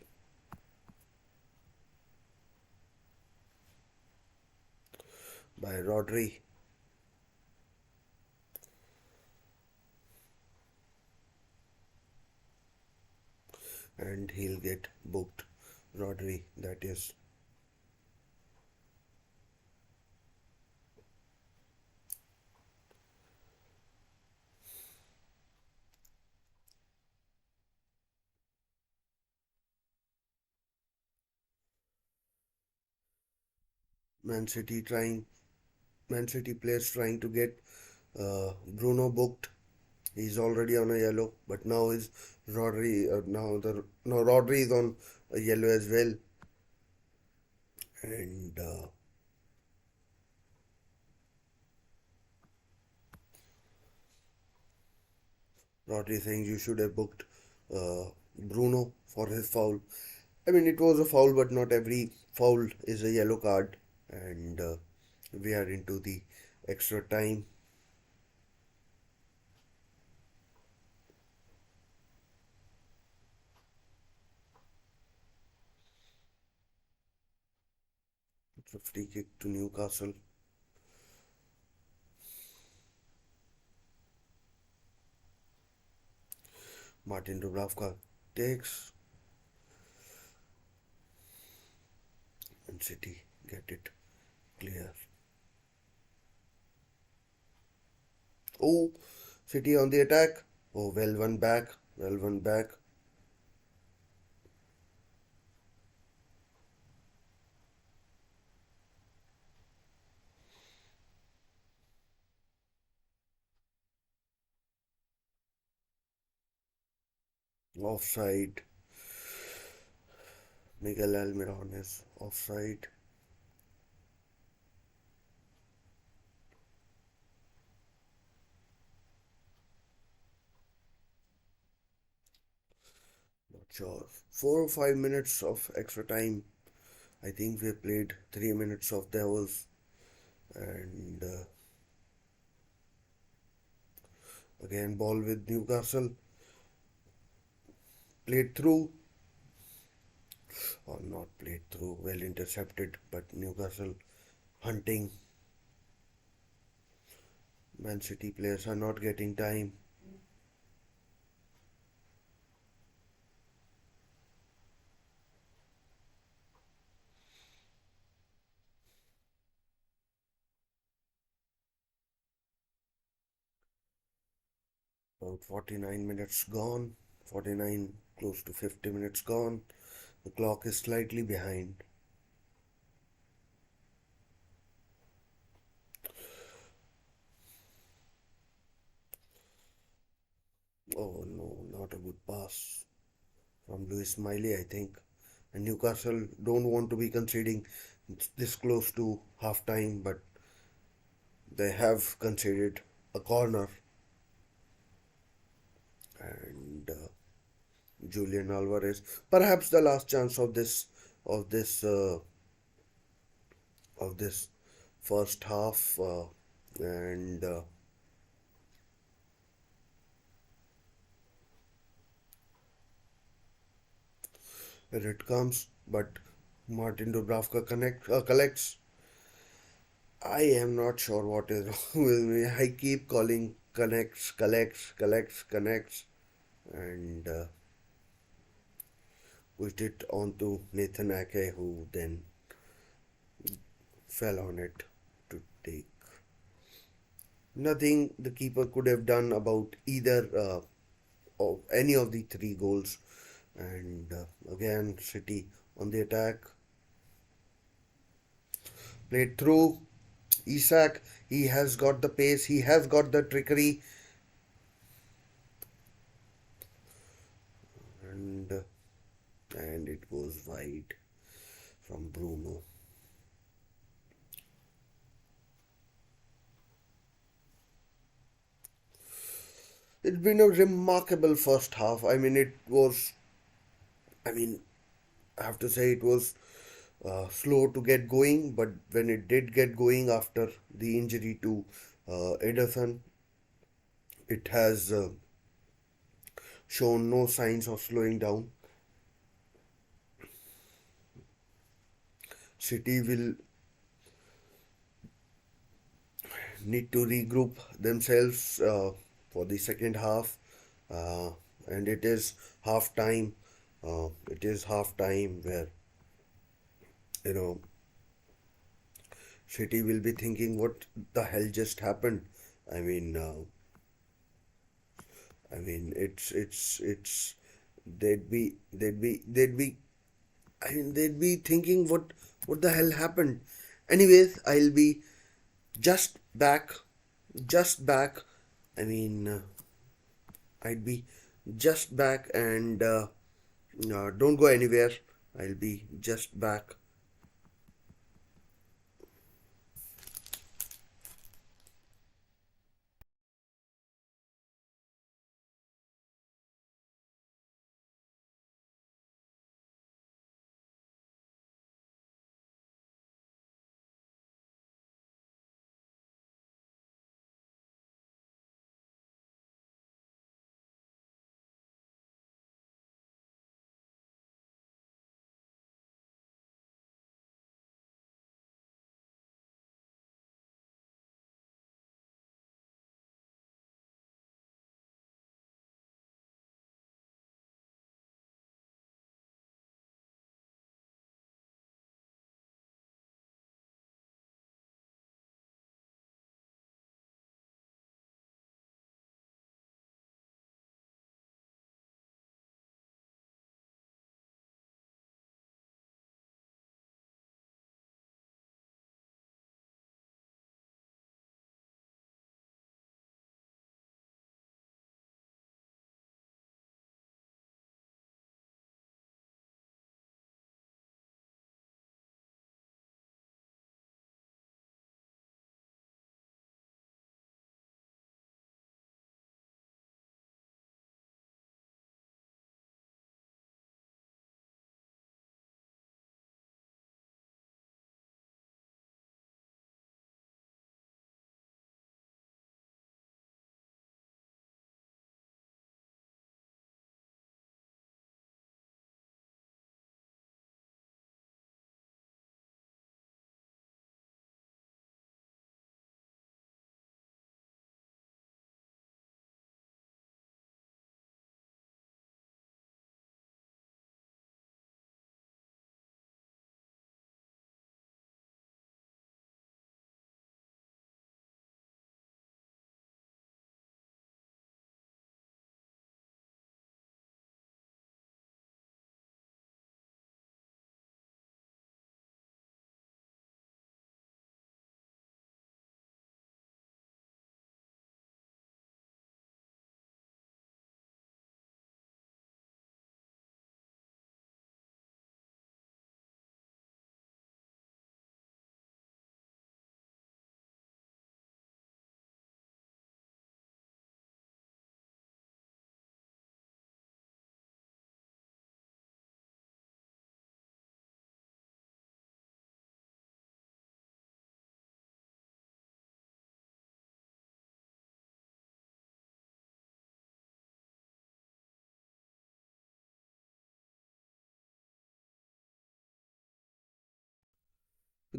by Rodri. And he'll get booked. Rodri, that is. Man City trying, Man City players trying to get Bruno booked. He's already on a yellow, but now is Rodri. Now the no Rodri is on a yellow as well, and Rodri saying you should have booked uh, Bruno for his foul. I mean, it was a foul, but not every foul is a yellow card. And we are into the extra time. 50 kick to Newcastle. Martin Dubravka takes and City get it clear. Oh, City on the attack. Oh, well one back. Well one back. Offside. Miguel Almiron is offside. Not sure. 4 or 5 minutes of extra time. I think we played 3 minutes of those, and again ball with Newcastle played through or not played through, well intercepted, but Newcastle hunting. Man City players are not getting time. About 49 minutes gone, 49 close to 50 minutes gone. The clock is slightly behind. Oh no, not a good pass from Luis Miley, I think. And Newcastle don't want to be conceding this close to half time, but they have conceded a corner. And Julian Alvarez, perhaps the last chance of this of this first half, and here it comes. But Martin Dubravka collects. I am not sure what is wrong with me. I keep calling connects, and pushed it onto Nathan Ake, who then fell on it to take. Nothing the keeper could have done about either of any of the three goals. And again, City on the attack. Played through. Isak, he has got the pace, he has got the trickery, and and it goes wide from Bruno. It's been a remarkable first half. I mean, it was. I mean, I have to say it was slow to get going, but when it did get going after the injury to Ederson, it has shown no signs of slowing down. City will need to regroup themselves for the second half, uh, and it is half time. It is half time where you know City will be thinking, "What the hell just happened?" I mean, it's they'd be I mean they'd be thinking, what the hell happened? Anyways, I'll be just back, just back. I mean, I'd be just back, and don't go anywhere. I'll be just back.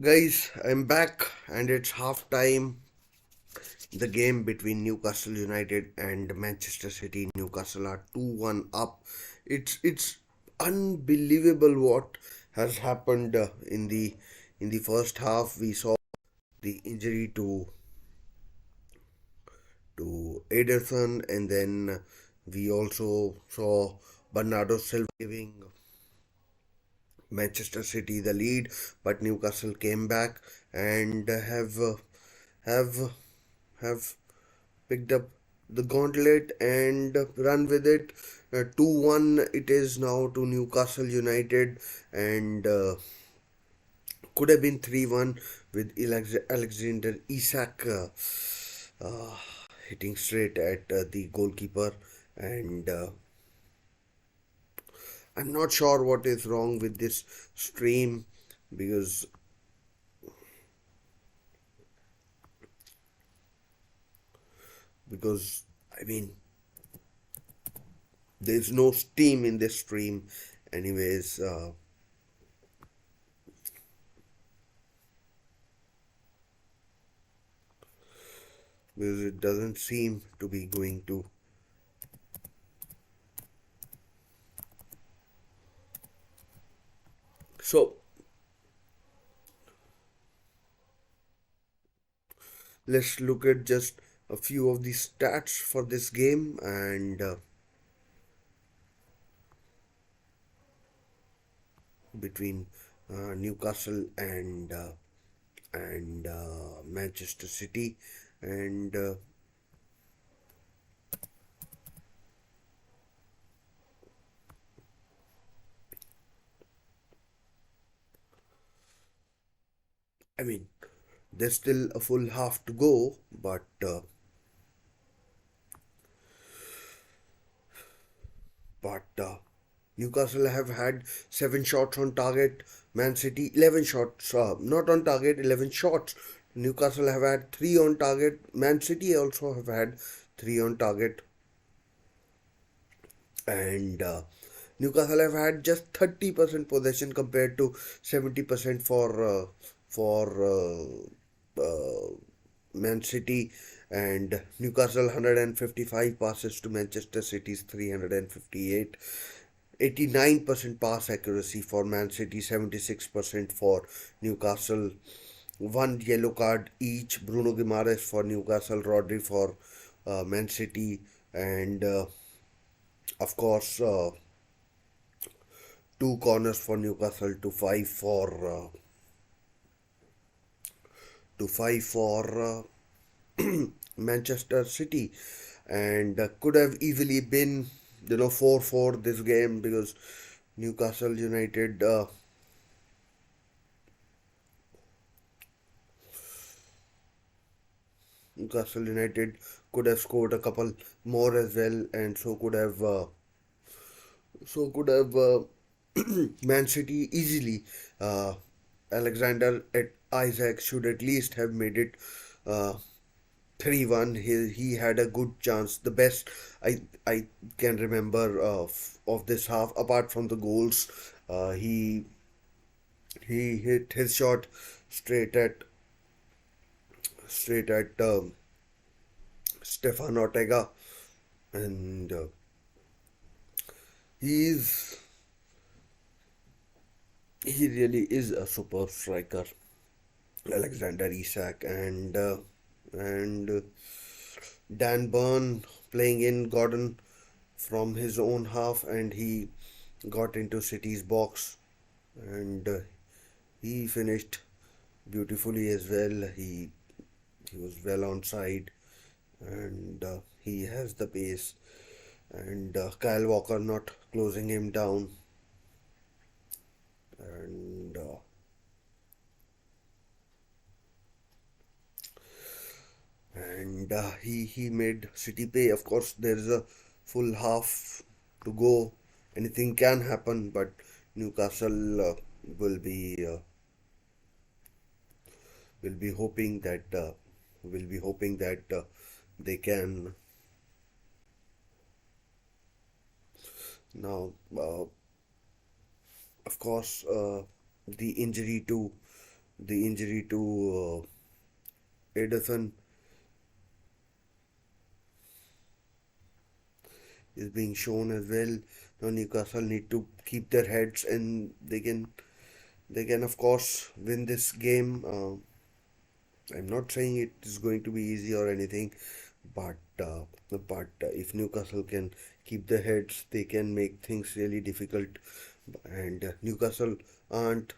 Guys, I'm back and it's half time. The game between Newcastle United and Manchester City. Newcastle are 2-1 up. It's unbelievable what has happened in the first half. We saw the injury to Ederson, and then we also saw Bernardo Silva giving Manchester City the lead, but Newcastle came back and have have picked up the gauntlet and run with it. 2-1 it is now to Newcastle United, and could have been 3-1 with Alexander Isak uh, hitting straight at the goalkeeper. And I'm not sure what is wrong with this stream, because because I mean there's no steam in this stream. Anyways, because it doesn't seem to be going to. So let's look at just a few of the stats for this game. And between Newcastle and Manchester City. And I mean, there's still a full half to go, but Newcastle have had 7 shots on target. Man City 11 shots, not on target, 11 shots. Newcastle have had 3 on target. Man City also have had 3 on target, and Newcastle have had just 30% possession compared to 70% for Man City. And Newcastle 155 passes to Manchester City's 358. 89% pass accuracy for Man City, 76% for Newcastle. One yellow card each. Bruno Guimaraes for Newcastle, Rodri for Man City, and of course 2 corners for Newcastle to 5 for Manchester City. And could have easily been 4-4 this game, because Newcastle United Newcastle United could have scored a couple more as well, and so could have Man City easily. Alexander at Isaac should at least have made it uh, 3-1. He had a good chance, the best I can remember of this half, apart from the goals. He hit his shot straight at Stefan Ortega, and he's he really is a superb striker, Alexander Isak. And Dan Burn playing in Gordon from his own half, and he got into City's box, and he finished beautifully as well. He was well on side, and he has the pace, and Kyle Walker not closing him down, and he made City pay. Of course, there is a full half to go. Anything can happen, but Newcastle will be hoping that they can now. Of course, the injury to the injury to Ederson is being shown as well. Now Newcastle need to keep their heads, and they can of course win this game. I'm not saying it is going to be easy or anything, but if Newcastle can keep their heads, they can make things really difficult. And Newcastle aren't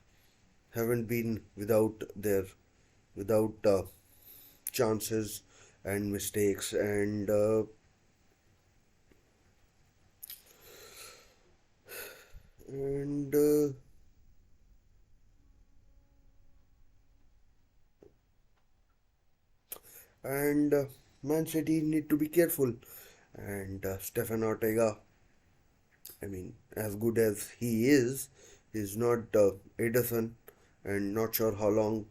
haven't been without chances and mistakes, and and Man City need to be careful. And Stefan Ortega, I mean, as good as he is not Ederson, and not sure how long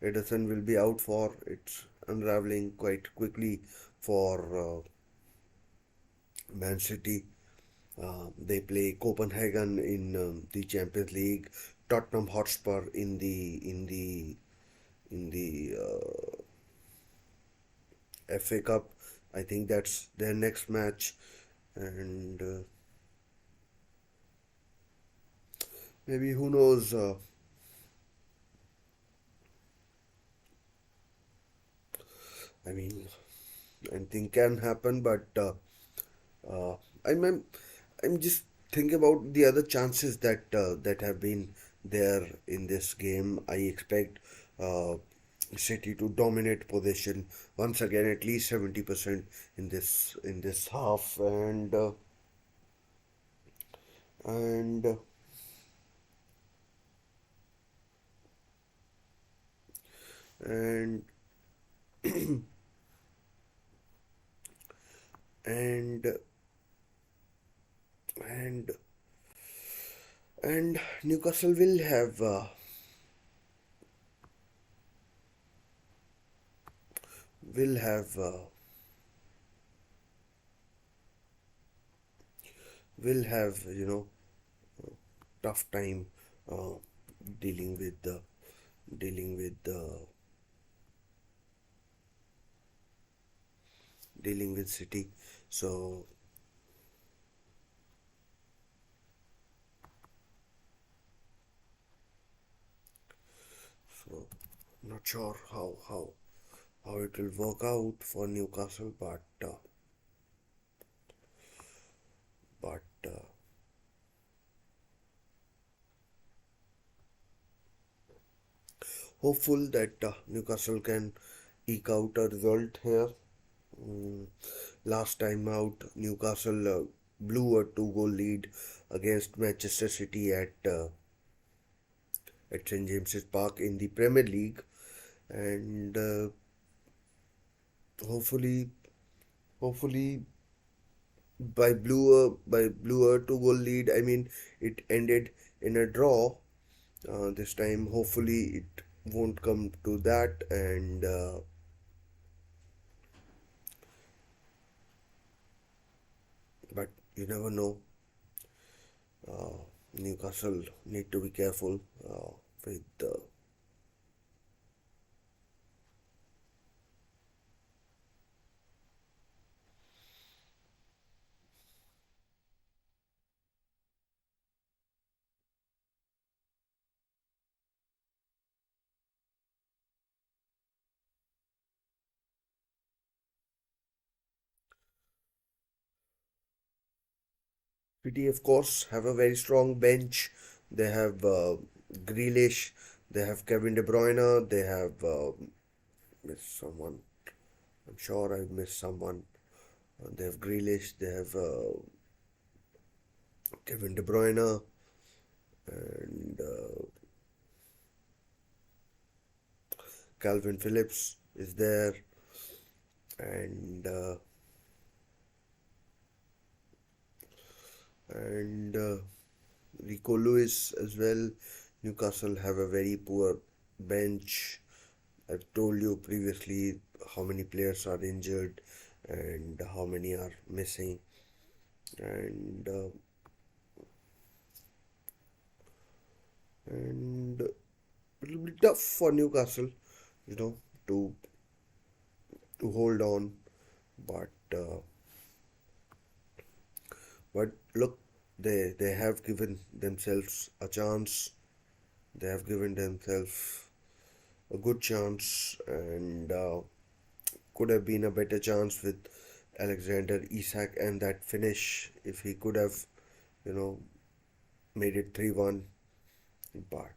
Ederson will be out for. It's unraveling quite quickly for Man City. They play Copenhagen in the Champions League, Tottenham Hotspur in the FA Cup. I think that's their next match, and maybe who knows. I mean, anything can happen, but uh, I'm, I'm I'm just thinking about the other chances that have been there in this game. I expect uh, City to dominate possession once again, at least 70% in this half, and and and and and Newcastle will have tough time uh, dealing with the dealing with the dealing with City. So so not sure how it will work out for Newcastle, but hopeful that Newcastle can eke out a result here. Mm, Last time out, Newcastle blew a two-goal lead against Manchester City at St James's Park in the Premier League, and hopefully, hopefully by blew a two-goal lead. I mean, it ended in a draw. This time, hopefully, it won't come to that, but you never know. Uh, Newcastle need to be careful with City, of course, have a very strong bench. They have Grealish, they have Kevin De Bruyne, they have missed someone. I'm sure I've missed someone. They have Grealish, they have Kevin De Bruyne, and Calvin Phillips is there, and and Rico Lewis as well. Newcastle have a very poor bench. I've told you previously how many players are injured and how many are missing, and It will be tough for Newcastle, you know, to hold on. But look, they have given themselves a chance. They have given themselves a good chance, and could have been a better chance with Alexander Isak and that finish if he could have, you know, made it 3-1. But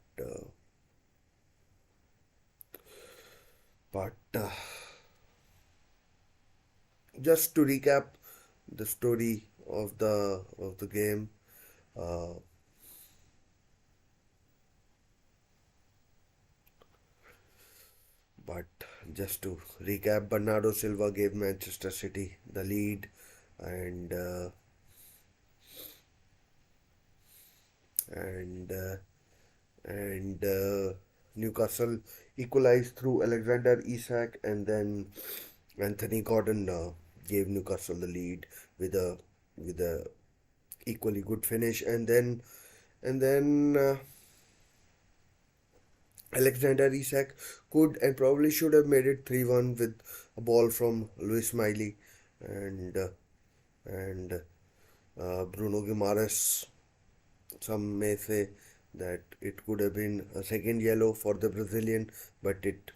but just to recap the story of the game, uh, but just to recap, Bernardo Silva gave Manchester City the lead, and and uh, and Newcastle equalized through Alexander Isak, and then Anthony Gordon gave Newcastle the lead with a equally good finish, and then Alexander Isak could and probably should have made it 3-1 with a ball from Luis Miley, and Bruno Guimaraes. Some may say that it could have been a second yellow for the Brazilian, but it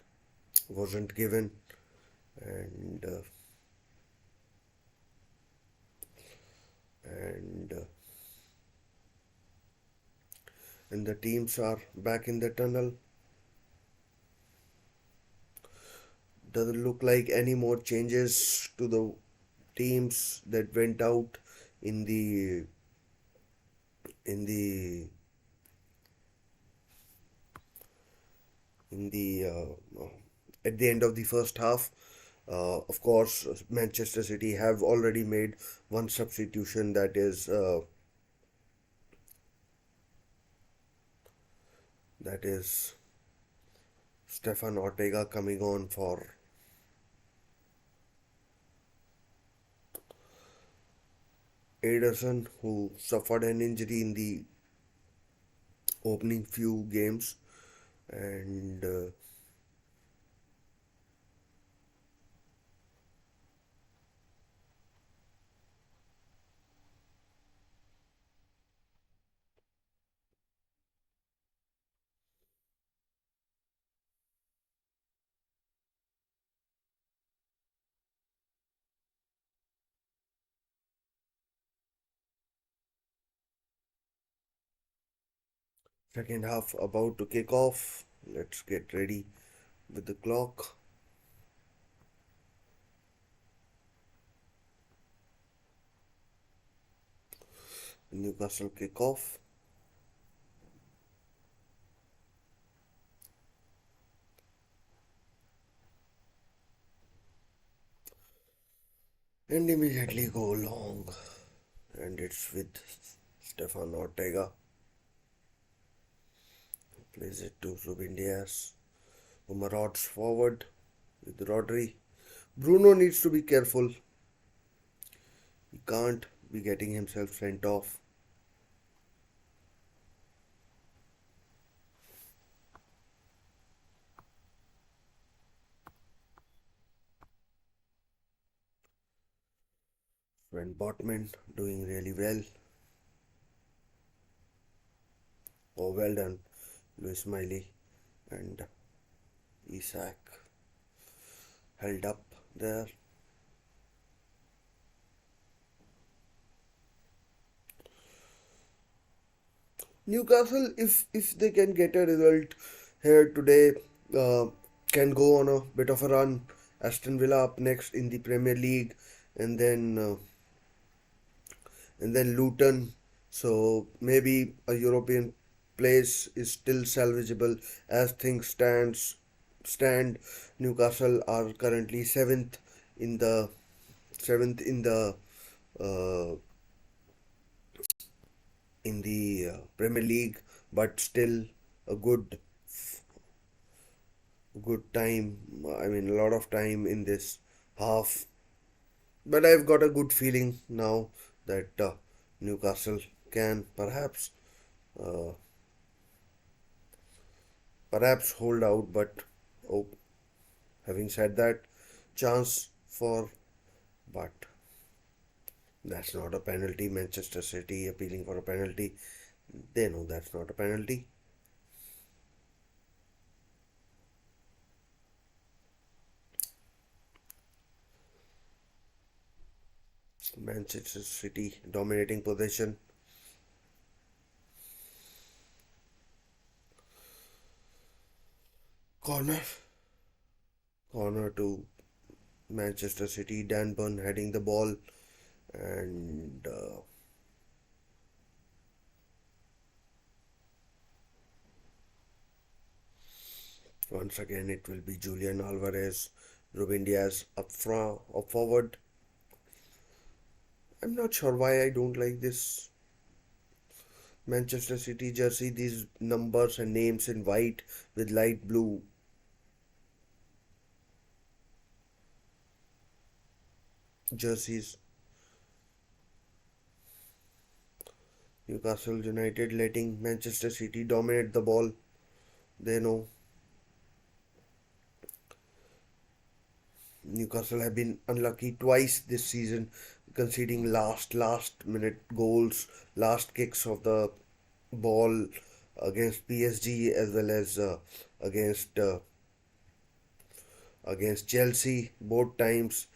wasn't given, and and uh, and the teams are back in the tunnel. Doesn't look like any more changes to the teams that went out in the in the in the at the end of the first half. Of course, Manchester City have already made one substitution, that is Stefan Ortega coming on for Ederson, who suffered an injury in the opening few games, and second half about to kick off. Let's get ready with the clock. Newcastle kick off. And immediately go long. And it's with Stefan Ortega. Plays it to Ruben Diaz, who marauds forward with Rodri. Bruno needs to be careful. He can't be getting himself sent off. When Botman doing really well. Oh, well done, Luis Miley, and Isak held up there. Newcastle, if they can get a result here today, uh, can go on a bit of a run. Aston Villa up next in the Premier League, and then Luton. So maybe a European place is still salvageable as things stand. Newcastle are currently seventh uh, in the Premier League, but still a good time. I mean, a lot of time in this half. But I've got a good feeling now that Newcastle can perhaps uh, perhaps hold out, but oh, having said that, chance for, but that's not a penalty. Manchester City appealing for a penalty. They know that's not a penalty. Manchester City dominating possession. Corner. Corner to Manchester City. Dan Burn heading the ball. And once again, it will be Julian Alvarez. Ruben Diaz up front, up forward. I'm not sure why I don't like this Manchester City jersey. These numbers and names in white with light blue jerseys. Newcastle United letting Manchester City dominate the ball. They know Newcastle have been unlucky twice this season, conceding last minute goals, last kicks of the ball against PSG as well as against against Chelsea both times.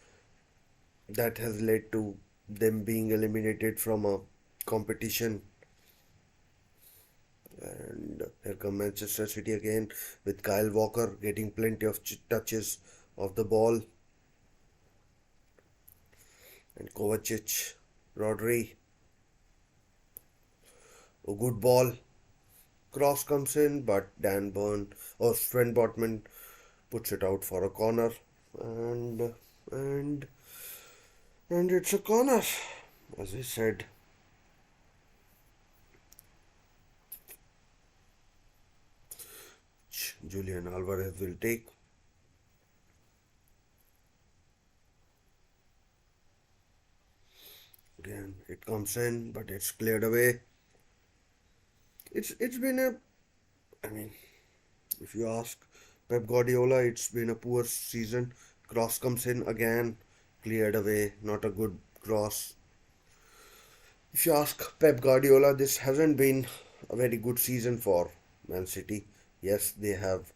That has led to them being eliminated from a competition. And here come Manchester City again with Kyle Walker getting plenty of touches of the ball. And Kovacic, Rodri, a good ball. Cross comes in, but Dan Burn or Sven Botman puts it out for a corner. And and and it's a corner, as I said. Julian Alvarez will take. Again, it comes in, but it's cleared away. It's been a, I mean, if you ask Pep Guardiola, it's been a poor season. Cross comes in again, cleared away. Not a good cross. If you ask Pep Guardiola, this hasn't been a very good season for Man City. Yes, they have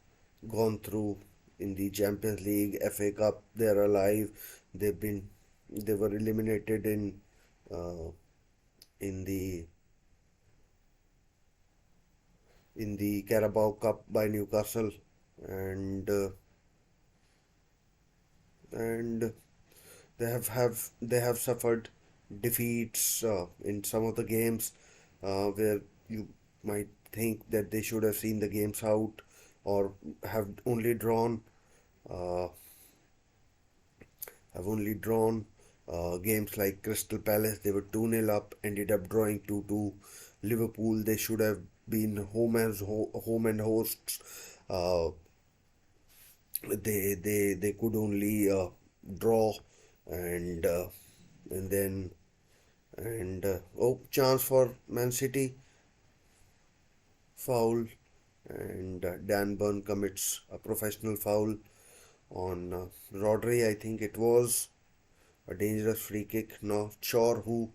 gone through in the Champions League, FA Cup. They're alive. They've been, they were eliminated uh, in the Carabao Cup by Newcastle, and and they have suffered defeats in some of the games where you might think that they should have seen the games out or have only drawn uh, games like Crystal Palace. They were 2-0 up, ended up drawing 2-2. Liverpool, they should have been home and hosts. Uh, they could only draw, and and then and oh, chance for Man City, foul, and Dan Burn commits a professional foul on Rodri. I think it was a dangerous free kick. Not sure who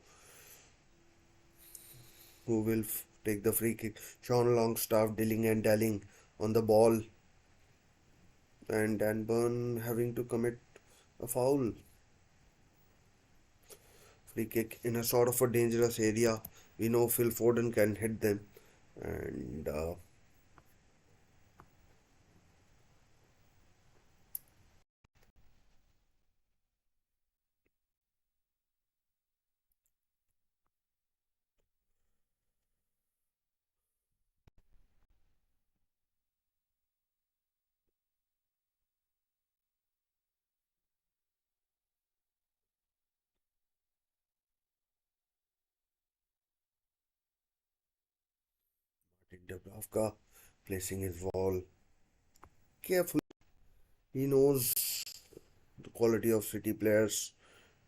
will take the free kick. Sean Longstaff dilling and dallying on the ball, and Dan Burn having to commit a foul. Free kick in a sort of a dangerous area. We know Phil Foden can hit them, and Martin Dubravka placing his ball carefully. He knows the quality of City players,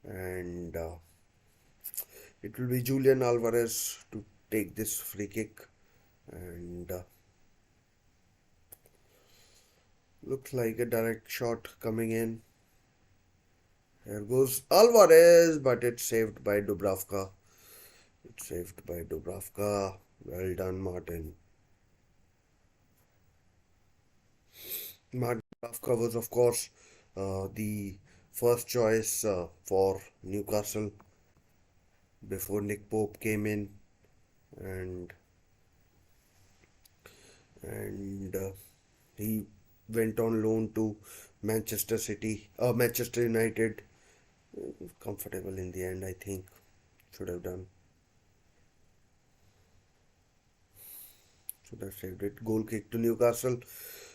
and it will be Julian Alvarez to take this free kick, and Looks like a direct shot coming in. Here goes Alvarez, but it's saved by Dubravka. It's saved by Dubravka. Well done, Martin. Martin Dubravka was, of course, the first choice for Newcastle before Nick Pope came in, and and he went on loan to Manchester United. Comfortable in the end, I think. Should have done. Should have saved it. Goal kick to Newcastle.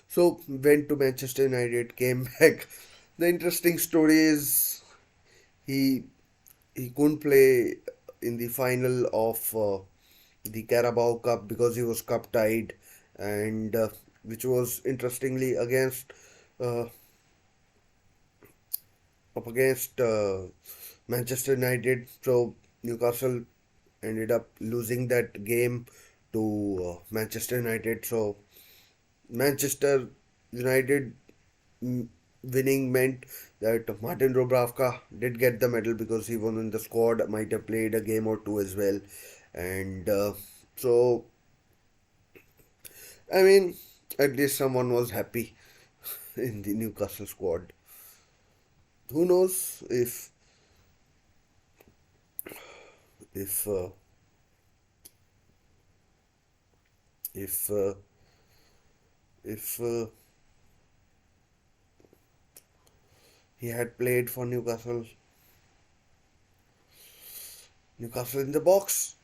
So went to Manchester United, came back. The interesting story is he he couldn't play in the final of the Carabao Cup because he was cup tied, and which was interestingly uh, against Manchester United. So Newcastle ended up losing that game to Manchester United. So Manchester United winning meant that Martin Dubravka did get the medal because he was in the squad, might have played a game or two as well. And so, I mean, at least someone was happy in the Newcastle squad. Who knows if if uh, if he had played for Newcastle, Newcastle in the box.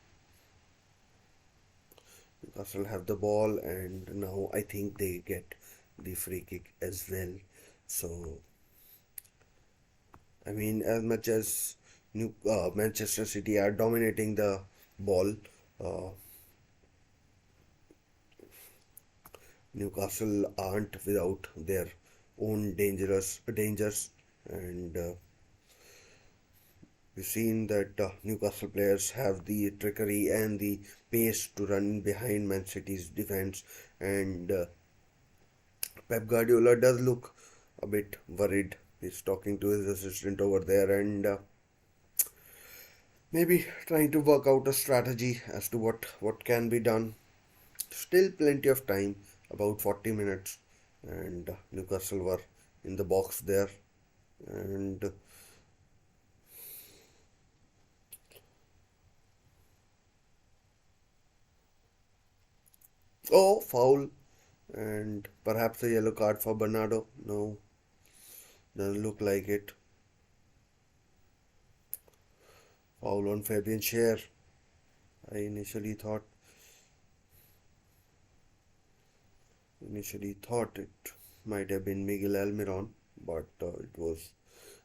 Newcastle have the ball, and now I think they get the free kick as well. So, I mean, as much as Manchester City are dominating the ball, uh, Newcastle aren't without their own dangerous dangers, and we've seen that Newcastle players have the trickery and the pace to run behind Man City's defense, and Pep Guardiola does look a bit worried. He's talking to his assistant over there, and maybe trying to work out a strategy as to what can be done. Still plenty of time, about 40 minutes, and Newcastle were in the box there, and oh, foul, and perhaps a yellow card for Bernardo. No, doesn't look like it. Foul on Fabian Schär. I initially thought it might have been Miguel Almiron, but it was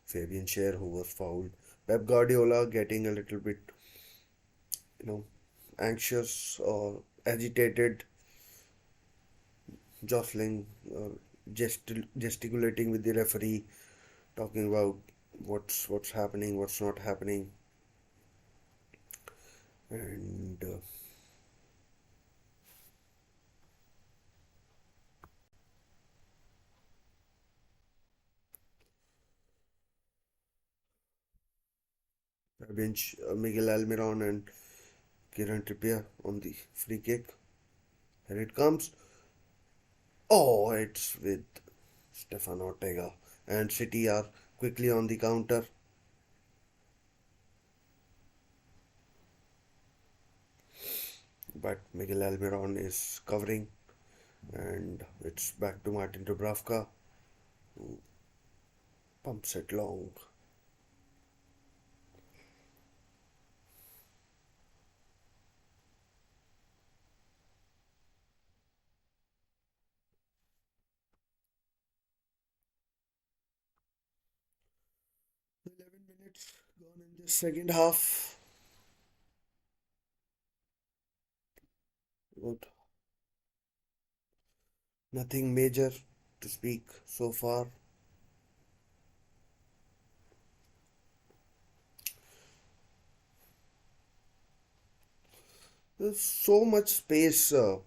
Fabian Schär who was fouled. Pep Guardiola getting a little bit, you know, anxious or agitated, jostling, gesticulating with the referee, talking about what's happening, what's not happening, and bench Miguel Almiron and Kieran Trippier on the free kick. Here it comes. Oh, it's with Stefan Ortega, and City are quickly on the counter. But Miguel Almiron is covering, and it's back to Martin Dubravka, who pumps it long. 11 minutes gone in the second half. Good. Nothing major to speak so far. There's so much space, you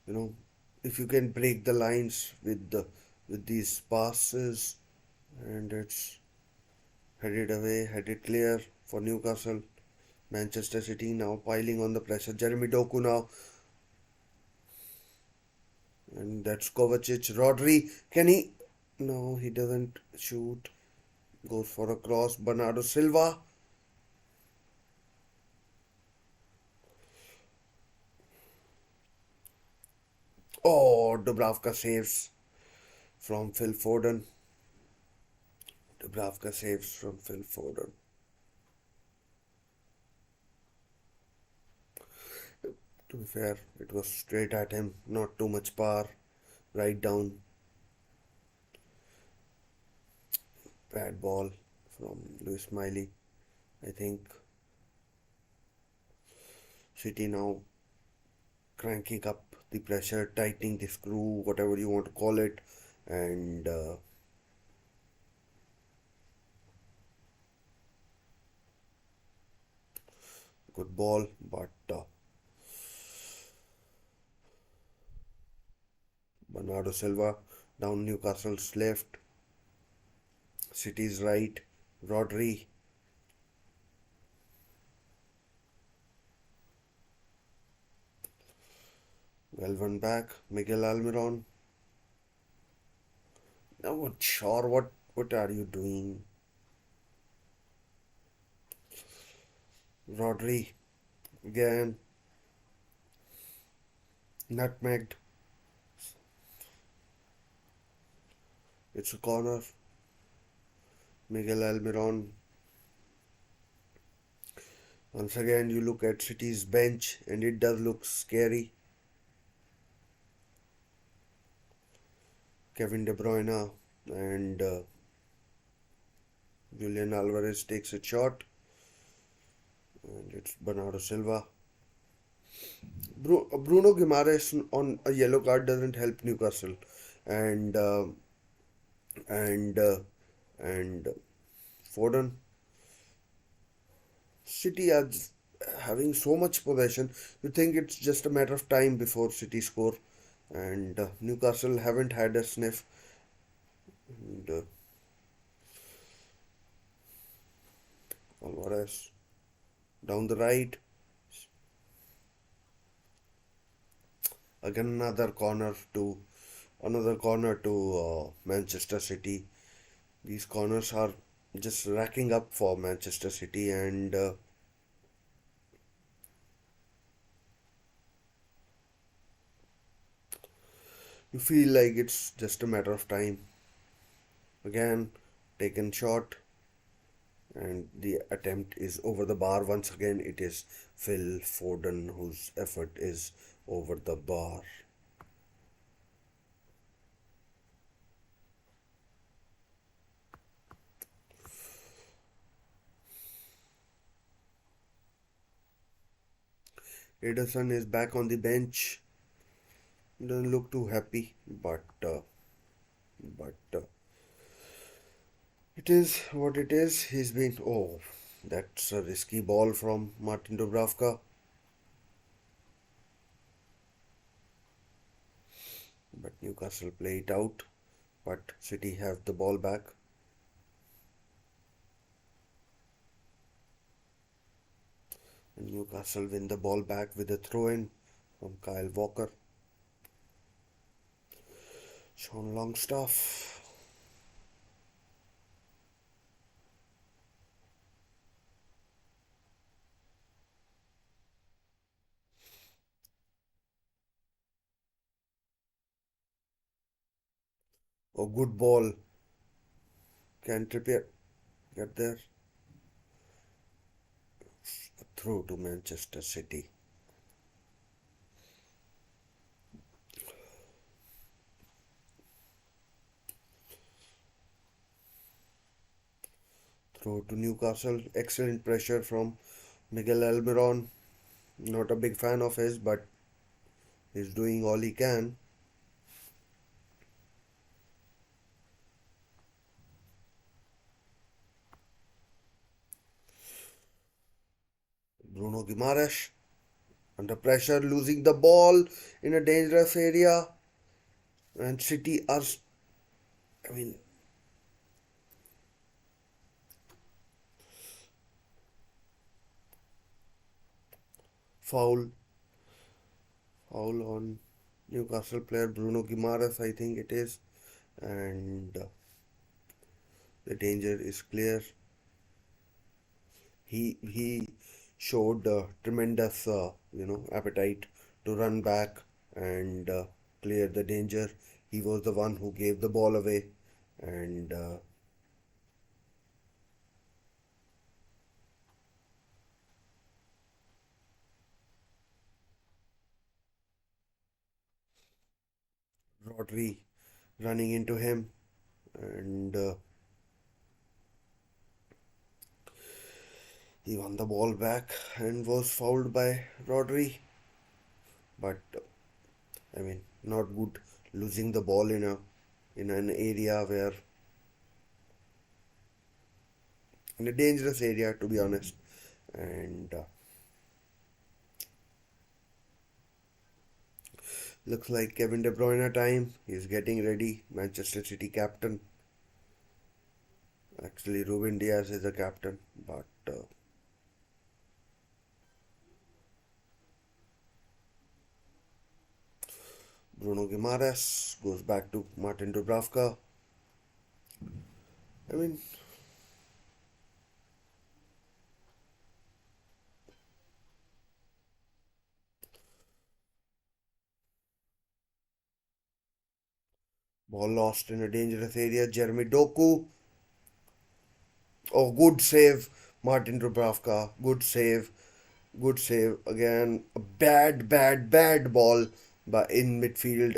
know, if you can break the lines with these passes, and it's headed away, headed clear for Newcastle. Manchester City now piling on the pressure. Jeremy Doku now, and that's Kovacic. Rodri, can he? No, he doesn't shoot. Goes for a cross. Bernardo Silva. Oh, Dubravka saves from Phil Foden. Dubravka saves from Phil Foden. To be fair, it was straight at him, not too much power. Right down, bad ball from Luis Miley. I think City now cranking up the pressure, tightening the screw, whatever you want to call it, and good ball, but Bernardo Silva down Newcastle's left, City's right, Rodri, well one back, Miguel Almiron. Now what sure what are you doing? Rodri again, nutmegged. It's a corner. Miguel Almiron. Once again, you look at City's bench, and it does look scary. Kevin De Bruyne and Julian Alvarez takes a shot, and it's Bernardo Silva. Bruno Guimaraes on a yellow card doesn't help Newcastle, and and and Foden. City are having so much possession. You think it's just a matter of time before City score, and Newcastle haven't had a sniff. And, Alvarez down the right. Again another corner to Manchester City. These corners are just racking up for Manchester City, and you feel like it's just a matter of time. Again, taken shot, and the attempt is over the bar. Once again, it is Phil Foden whose effort is over the bar. Ederson is back on the bench. Doesn't look too happy, but it is what it is. He's been that's a risky ball from Martin Dubravka. But Newcastle play it out. But City have the ball back. And Newcastle win the ball back with a throw-in from Kyle Walker. Sean Longstaff. Oh, good ball. Can Trippier get there? Through to Manchester City. Throw to Newcastle. Excellent pressure from Miguel Almiron. Not a big fan of his, but he's doing all he can. Bruno Guimaraes under pressure, losing the ball in a dangerous area. And City are, I mean, foul, foul on Newcastle player Bruno Guimaraes, I think it is, and the danger is clear. He showed tremendous appetite to run back and clear the danger. He was the one who gave the ball away, and Rodri running into him, and he won the ball back and was fouled by Rodri. But I mean, not good losing the ball in an area where in a dangerous area, to be honest. And looks like Kevin De Bruyne time. He's getting ready. Manchester City captain. Actually, Ruben Diaz is the captain, but Bruno Guimaraes goes back to Martin Dubravka. I mean, ball lost in a dangerous area. Jeremy Doku. Oh, good save, Martin Dubravka. Good save. Good save again. A bad ball by in midfield,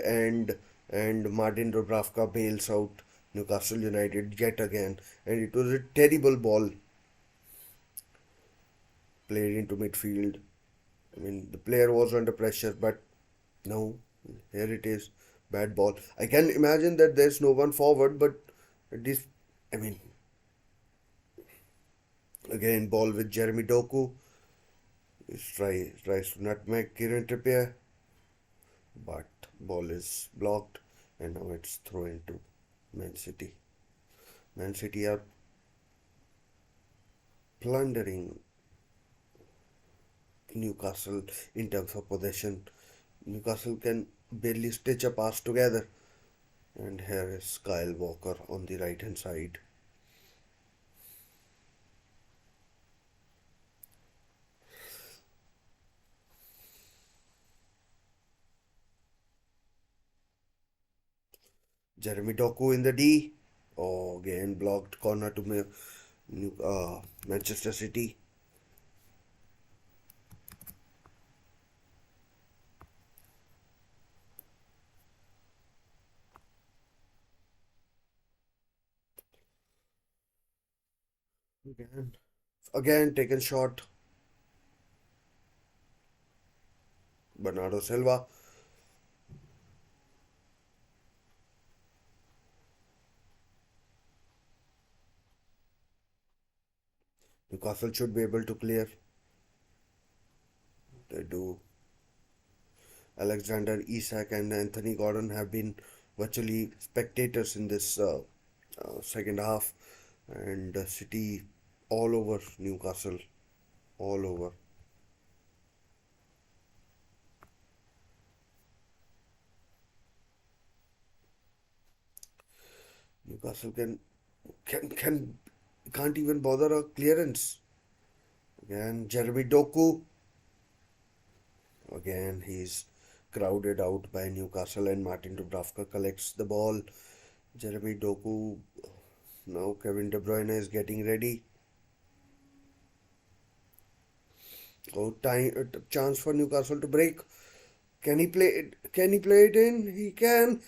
and Martin Dubravka bails out Newcastle United yet again, and it was a terrible ball played into midfield. I mean, the player was under pressure, but no, here it is, bad ball. I can imagine that there's no one forward, but this, I mean, again ball with Jeremy Doku. He tries to nutmeg Kieran Trippier, but ball is blocked, and now it's thrown to Man City. Man City are plundering Newcastle in terms of possession. Newcastle can barely stitch a pass together, and here is Kyle Walker on the right hand side. Jeremy Doku in the D. Oh, again blocked corner to Manchester City. Again taken shot. Bernardo Silva. Newcastle should be able to clear. They do. Alexander Isak and Anthony Gordon have been virtually spectators in this second half, and City all over Newcastle, all over. Newcastle can can't even bother a clearance. Again, Jeremy Doku. Again, he's crowded out by Newcastle, and Martin Dubravka collects the ball. Jeremy Doku. Now Kevin De Bruyne is getting ready. Oh, time, chance for Newcastle to break. Can he play it? Can he play it in? He can.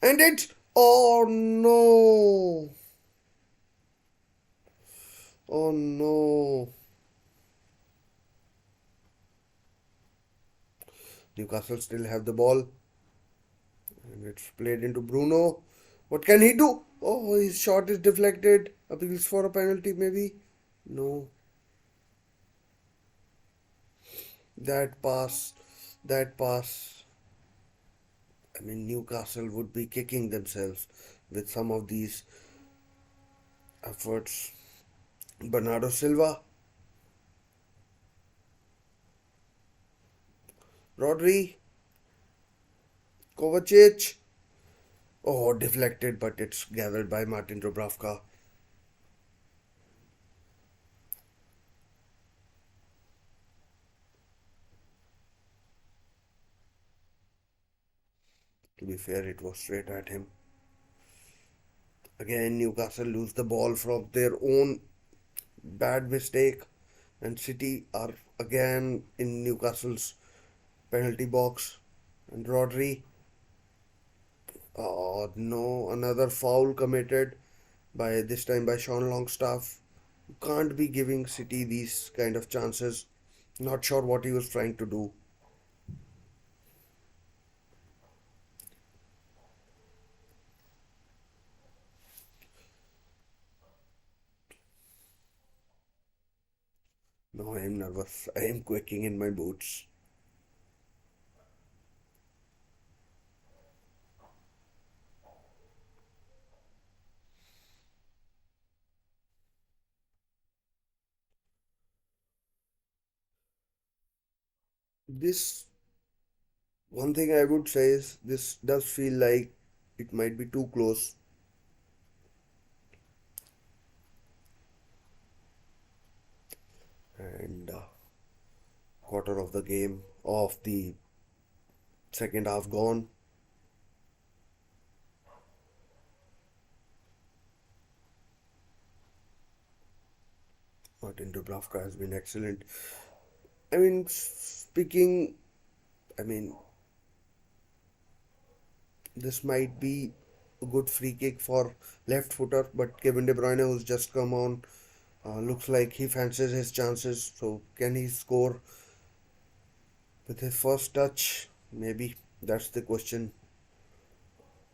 And it's. Oh no! Oh no! Newcastle still have the ball. And it's played into Bruno. What can he do? Oh, his shot is deflected. Appeals for a penalty, maybe? No. That pass. That pass. I mean, Newcastle would be kicking themselves with some of these efforts. Bernardo Silva, Rodri, Kovacic. Oh, deflected, but it's gathered by Martin Dubravka. To be fair, it was straight at him. Again, Newcastle lose the ball from their own bad mistake, and City are again in Newcastle's penalty box. And Rodri, oh no, another foul committed by this time by Sean Longstaff. You can't be giving City these kind of chances. Not sure what he was trying to do. No, I am nervous. I am quaking in my boots. This one thing I would say is this does feel like it might be too close. And quarter of the game of the second half gone. Martin Dubravka has been excellent. I mean, speaking, I mean, this might be a good free kick for left footer, but Kevin De Bruyne, who's just come on, looks like he fancies his chances. So, can he score with his first touch? Maybe that's the question.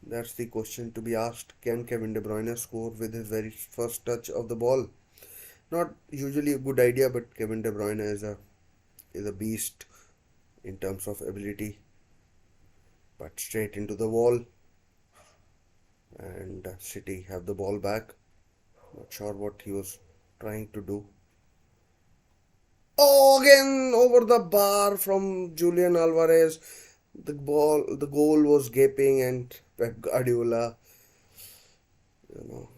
That's the question to be asked. Can Kevin De Bruyne score with his very first touch of the ball? Not usually a good idea, but Kevin De Bruyne is a beast in terms of ability. But straight into the wall, and City have the ball back. Not sure what he was trying to do. Oh, again over the bar from Julian Alvarez. The goal was gaping, and Pep Guardiola, you know,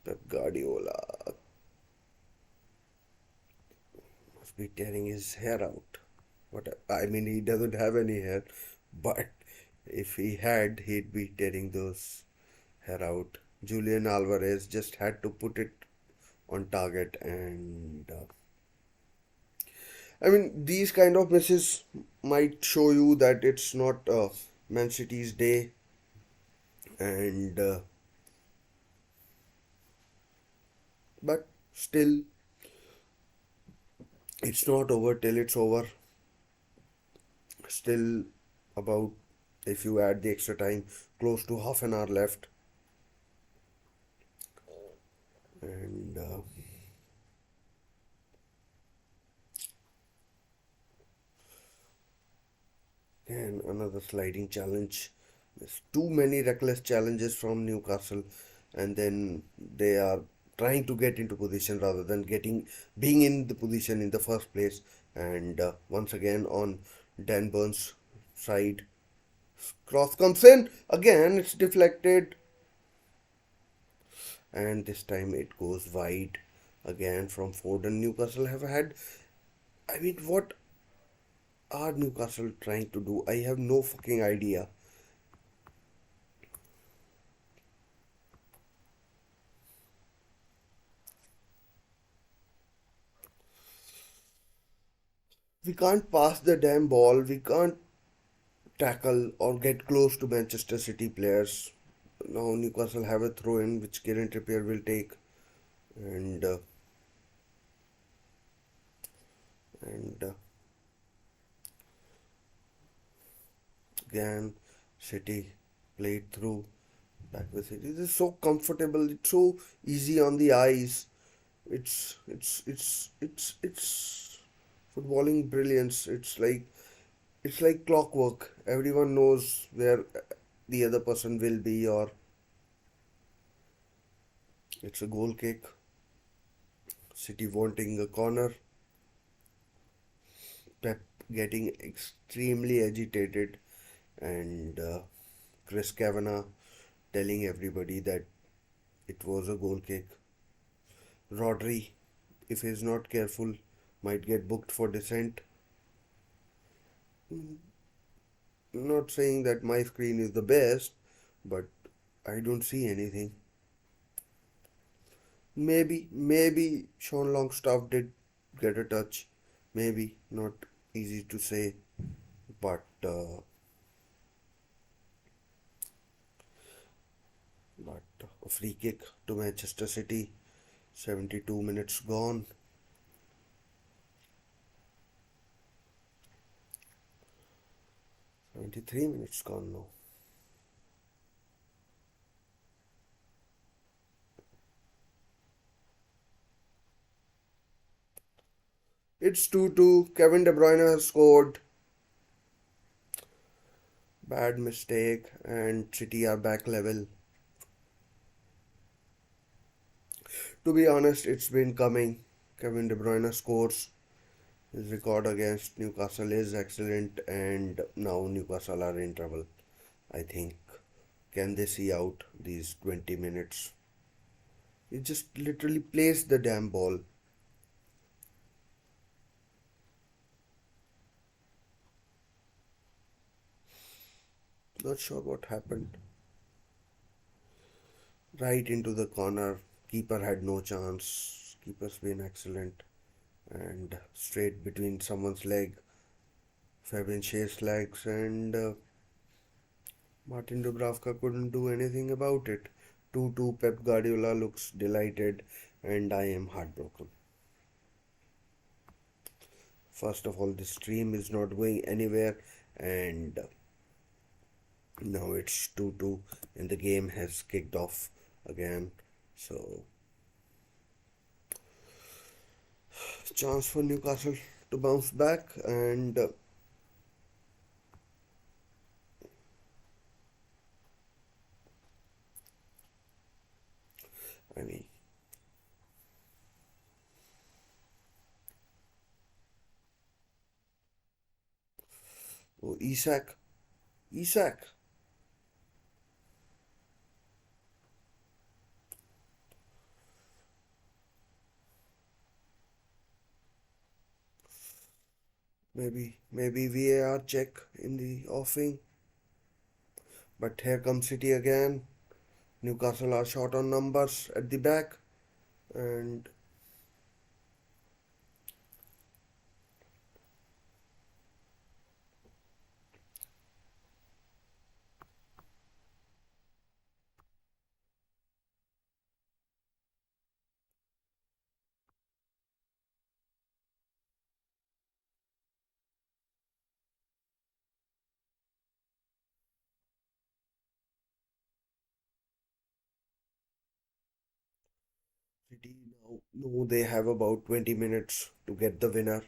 Pep Guardiola must be tearing his hair out. What I mean, he doesn't have any hair, but if he had, he'd be tearing those hair out. Julian Alvarez just had to put it on target, and I mean, these kind of misses might show you that it's not Man City's day, and but still, it's not over till it's over. Still, about, if you add the extra time, close to half an hour left, and and another sliding challenge. There's too many reckless challenges from Newcastle, and then they are trying to get into position rather than getting being in the position in the first place. And once again on Dan Burns' side, cross comes in again. It's deflected, and this time it goes wide again from Foden. Newcastle have had. I mean, what are Newcastle trying to do? I have no fucking idea. We can't pass the damn ball. We can't tackle or get close to Manchester City players. Now Newcastle have a throw in which Kieran Trippier will take, and and again City played through back with City. This is so comfortable. It's so easy on the eyes. It's Footballing brilliance. It's like clockwork. Everyone knows where the other person will be, or it's a goal kick. City wanting a corner. Pep getting extremely agitated, and Chris Kavanagh telling everybody that it was a goal kick. Rodri, if he's not careful, might get booked for dissent. Not saying that my screen is the best, but I don't see anything. Maybe Sean Longstaff did get a touch. Maybe not easy to say, but a free kick to Manchester City. 72 minutes gone. 73 minutes gone now. It's 2-2. Kevin De Bruyne has scored. Bad mistake, and City are back level. To be honest, it's been coming. Kevin De Bruyne scores. His record against Newcastle is excellent, and now Newcastle are in trouble. I think. Can they see out these 20 minutes? He just literally plays the damn ball. Not sure what happened. Right into the corner. Keeper had no chance. Keeper's been excellent. And straight between someone's leg. Fabian legs, and Martin Dubravka couldn't do anything about it. 2-2. Pep Guardiola looks delighted, and I am heartbroken. First of all, the stream is not going anywhere, and now it's 2-2, and the game has kicked off again. So, chance for Newcastle to bounce back, and I mean, oh, Isak, maybe VAR check in the offing, but here comes City again. Newcastle are short on numbers at the back, and City now know they have about 20 minutes to get the winner.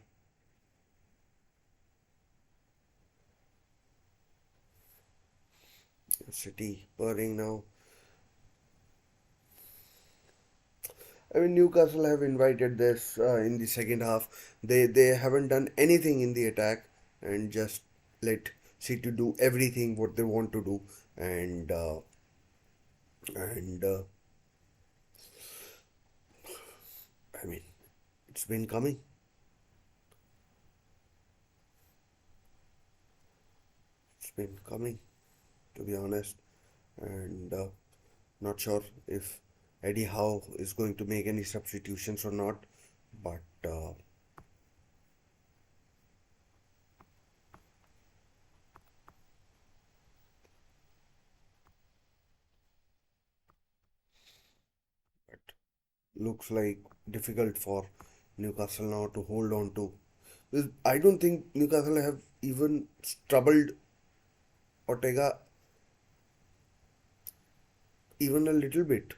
City purring now. I mean, Newcastle have invited this in the second half. They haven't done anything in the attack, and just let City do everything what they want to do, and and I mean, it's been coming. It's been coming, to be honest, and not sure if Eddie Howe is going to make any substitutions or not, but looks like difficult for Newcastle now to hold on to. I don't think Newcastle have even troubled Ortega even a little bit.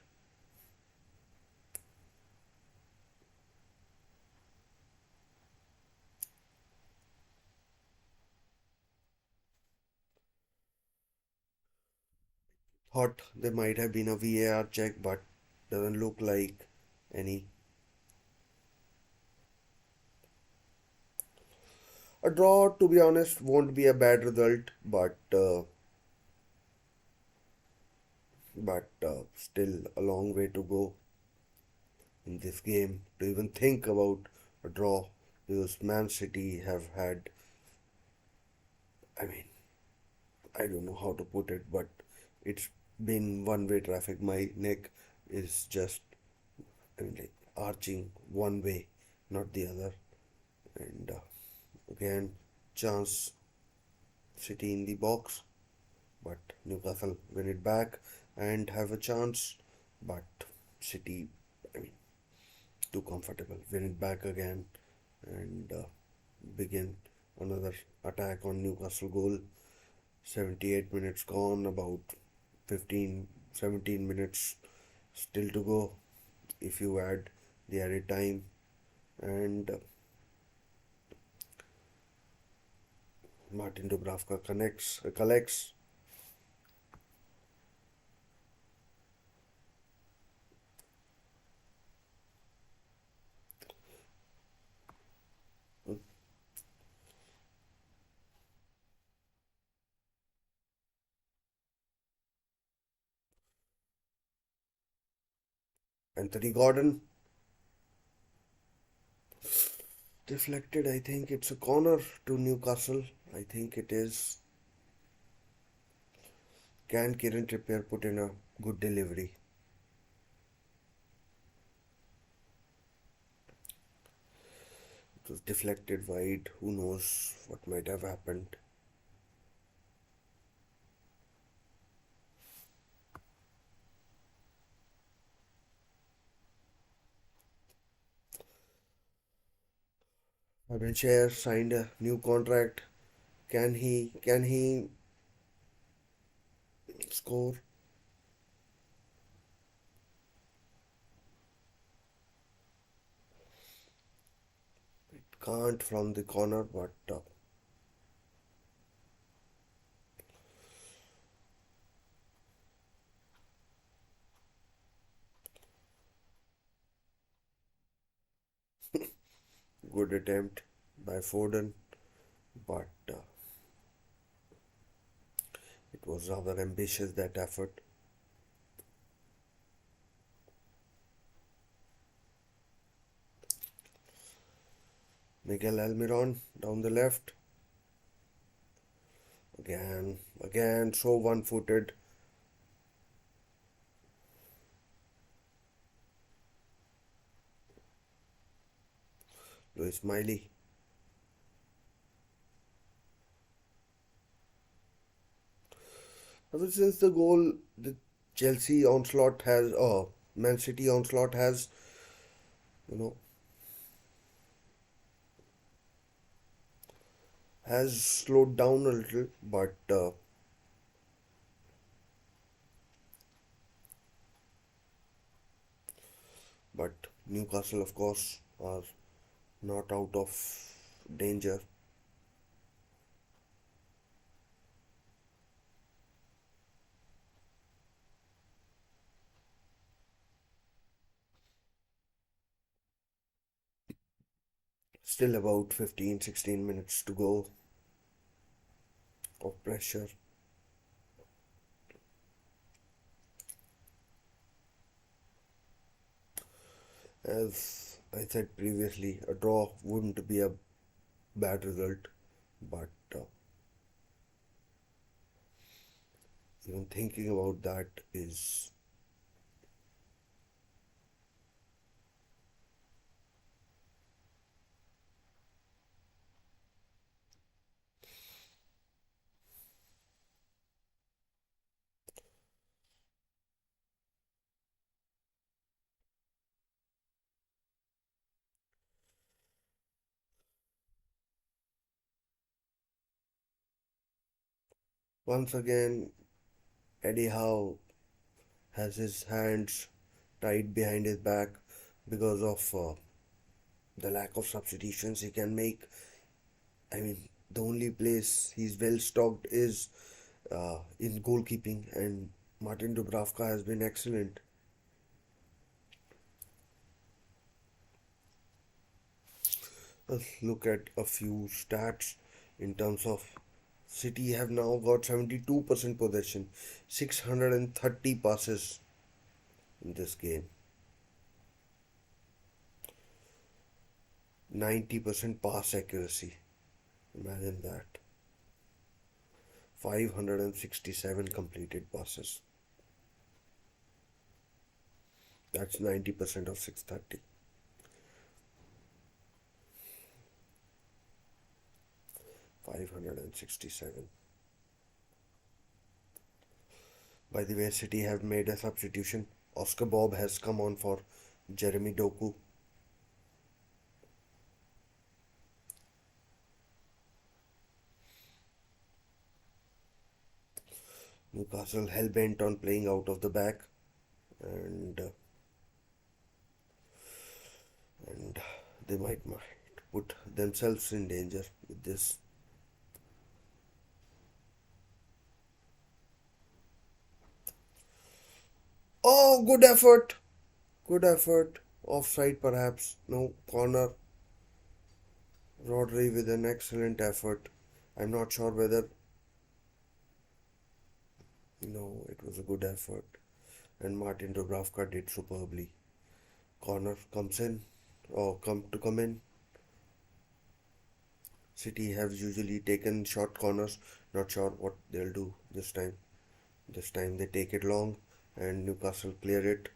Thought there might have been a VAR check, but doesn't look like any. A draw, to be honest, won't be a bad result, but still a long way to go in this game to even think about a draw because Man City have had, I mean, I don't know how to put it, but it's been one way traffic. My neck is just, I mean, like arching one way, not the other. And again, chance City in the box, but Newcastle win it back and have a chance. But City, I mean, too comfortable. Win it back again and begin another attack on Newcastle goal. 78 minutes gone, about 15, 17 minutes still to go if you add the added time. And Martin Dubravka collects. Anthony Gordon deflected. I think it's a corner to Newcastle. I think it is. Can Kieran Trippier put in a good delivery? It was deflected wide. Who knows what might have happened? Fabian signed a new contract. Can he score? Can't from the corner, but good attempt by Foden, but it was rather ambitious that effort. Miguel Almiron down the left. Again, so one-footed. Luis Miley. Ever since the goal, the Chelsea onslaught has, Man City onslaught has, you know, has slowed down a little, but Newcastle, of course, are not out of danger. Still about 15, 16 minutes to go of pressure. As I said previously, a draw wouldn't be a bad result, but even thinking about that is once again Eddie Howe has his hands tied behind his back because of the lack of substitutions he can make. I mean, the only place he's well stocked is in goalkeeping, and Martin Dubravka has been excellent. Let's look at a few stats in terms of City have now got 72% possession, 630 passes in this game, 90% pass accuracy. Imagine that. 567 completed passes. That's 90% of 630. 567. By the way, City have made a substitution. Oscar Bob has come on for Jeremy Doku. Newcastle hell bent on playing out of the back, and and they might put themselves in danger with this. Oh, good effort! Good effort. Offside perhaps. No, corner. Rodri with an excellent effort. I'm not sure whether. No, it was a good effort. And Martin Dubravka did superbly. Corner comes in. Or come in. City have usually taken short corners. Not sure what they'll do this time. This time they take it long and Newcastle clear it.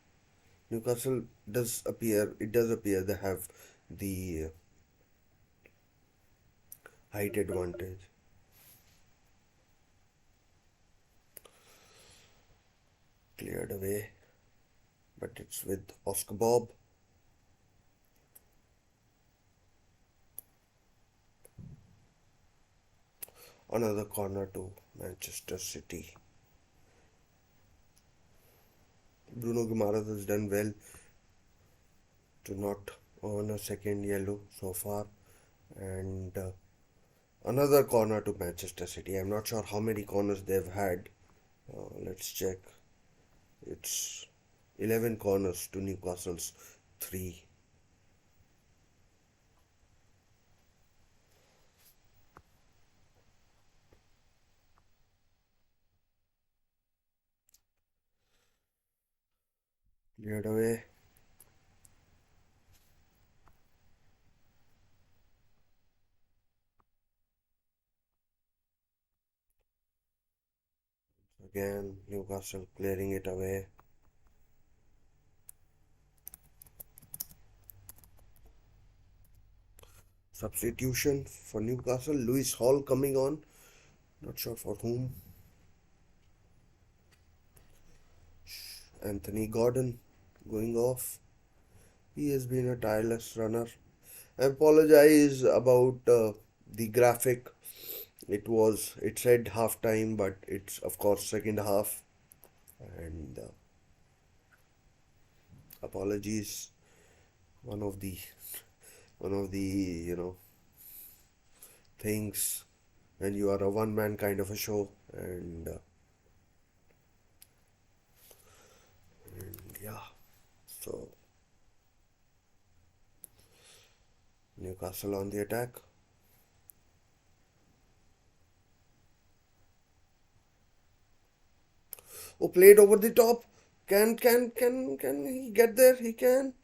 Newcastle does appear they have the height advantage. Cleared away, but it's with Oscar Bob. Another corner to Manchester City. Bruno Guimaraes has done well to not earn a second yellow so far, and another corner to Manchester City. I'm not sure how many corners they've had. Let's check. It's 11 corners to Newcastle's 3. Cleared away. Again, Newcastle clearing it away. Substitution for Newcastle. Lewis Hall coming on. Not sure for whom. Anthony Gordon going off. He has been a tireless runner. I apologize about the graphic. It said half time, but it's of course second half. And apologies. One of the one of the things when you are a one man kind of a show, and yeah, so Newcastle on the attack. Oh, played over the top. Can he get there? He can.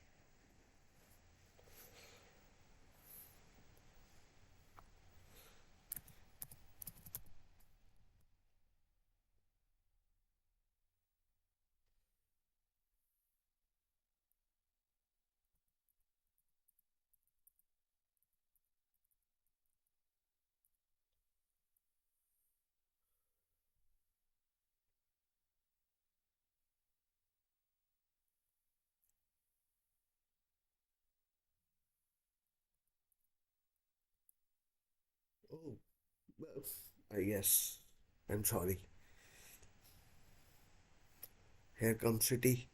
Oh, well, I guess. I'm sorry. Here comes City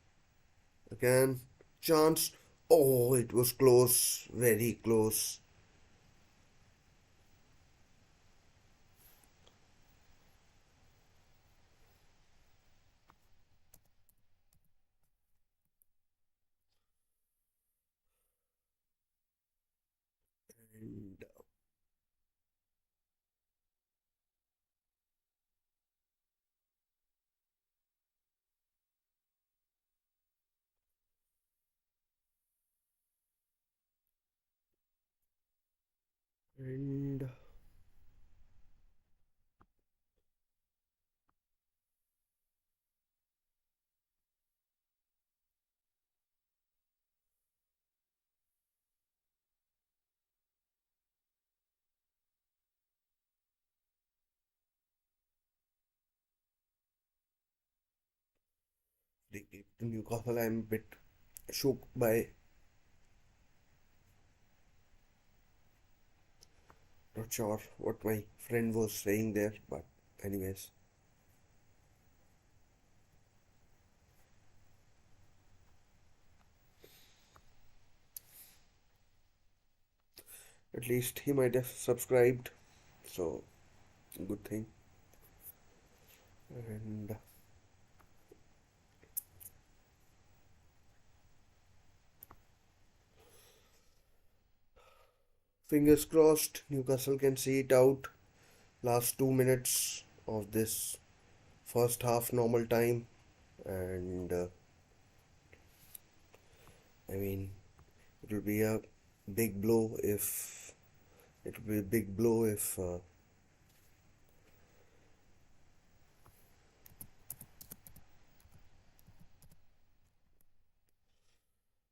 again. Chance. Oh, it was close. Very close. And and the Newcastle, I'm a bit shook by, not sure what my friend was saying there, but anyways, at least he might have subscribed, so good thing. And fingers crossed, Newcastle can see it out. Last 2 minutes of this first half normal time, and I mean, it will be a big blow if it will be a big blow if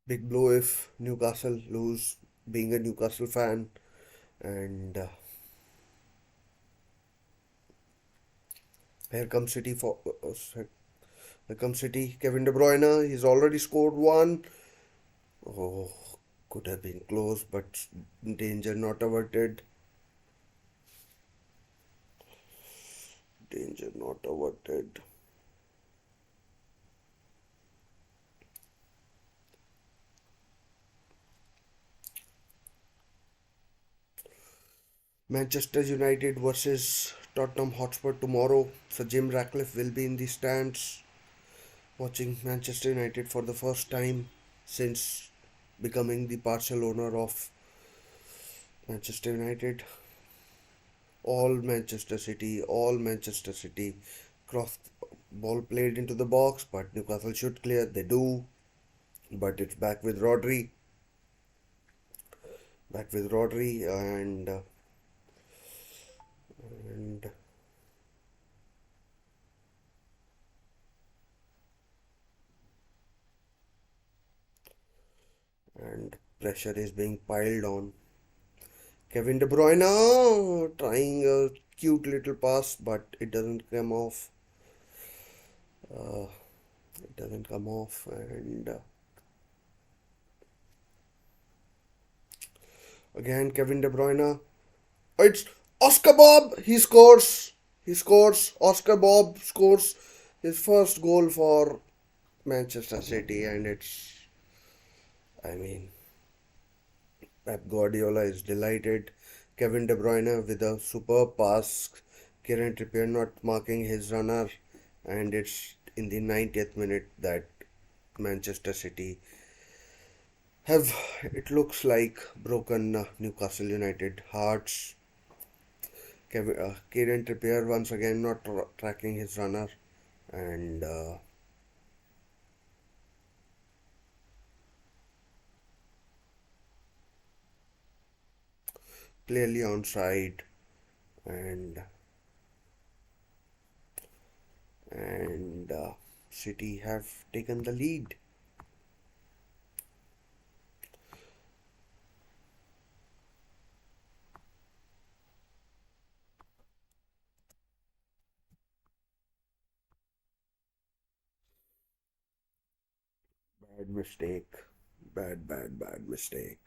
big blow if Newcastle lose. Being a Newcastle fan, and here comes City for here comes City. Kevin De Bruyne, he's already scored one. Oh, could have been close, but danger not averted. Danger not averted. Manchester United versus Tottenham Hotspur tomorrow. So Jim Ratcliffe will be in the stands watching Manchester United for the first time since becoming the partial owner of Manchester United. All Manchester City. Cross ball played into the box, but Newcastle should clear. They do, but it's back with Rodri, and and pressure is being piled on. Kevin De Bruyne trying a cute little pass, but it doesn't come off. Uh, it doesn't come off, and again Kevin De Bruyne. It's Oscar Bob. He scores. He scores. Oscar Bob scores his first goal for Manchester City, and it's. I mean, Pep Guardiola is delighted. Kevin De Bruyne with a superb pass. Kieran Trippier not marking his runner, and it's in the 90th minute that Manchester City have, it looks like, broken Newcastle United hearts. Kieran Trippier once again not tracking his runner, and clearly onside, and and City have taken the lead. Bad mistake. Bad mistake.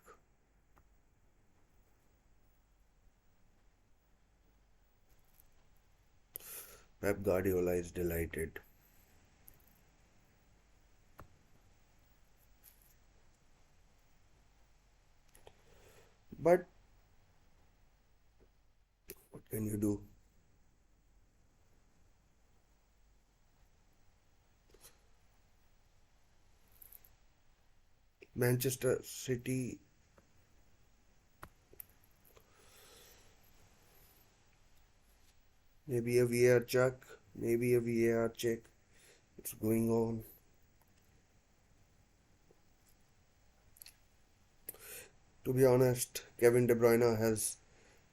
Pep Guardiola is delighted. But what can you do? Manchester City Maybe a VAR check. Maybe a VAR check. It's going on. To be honest, Kevin De Bruyne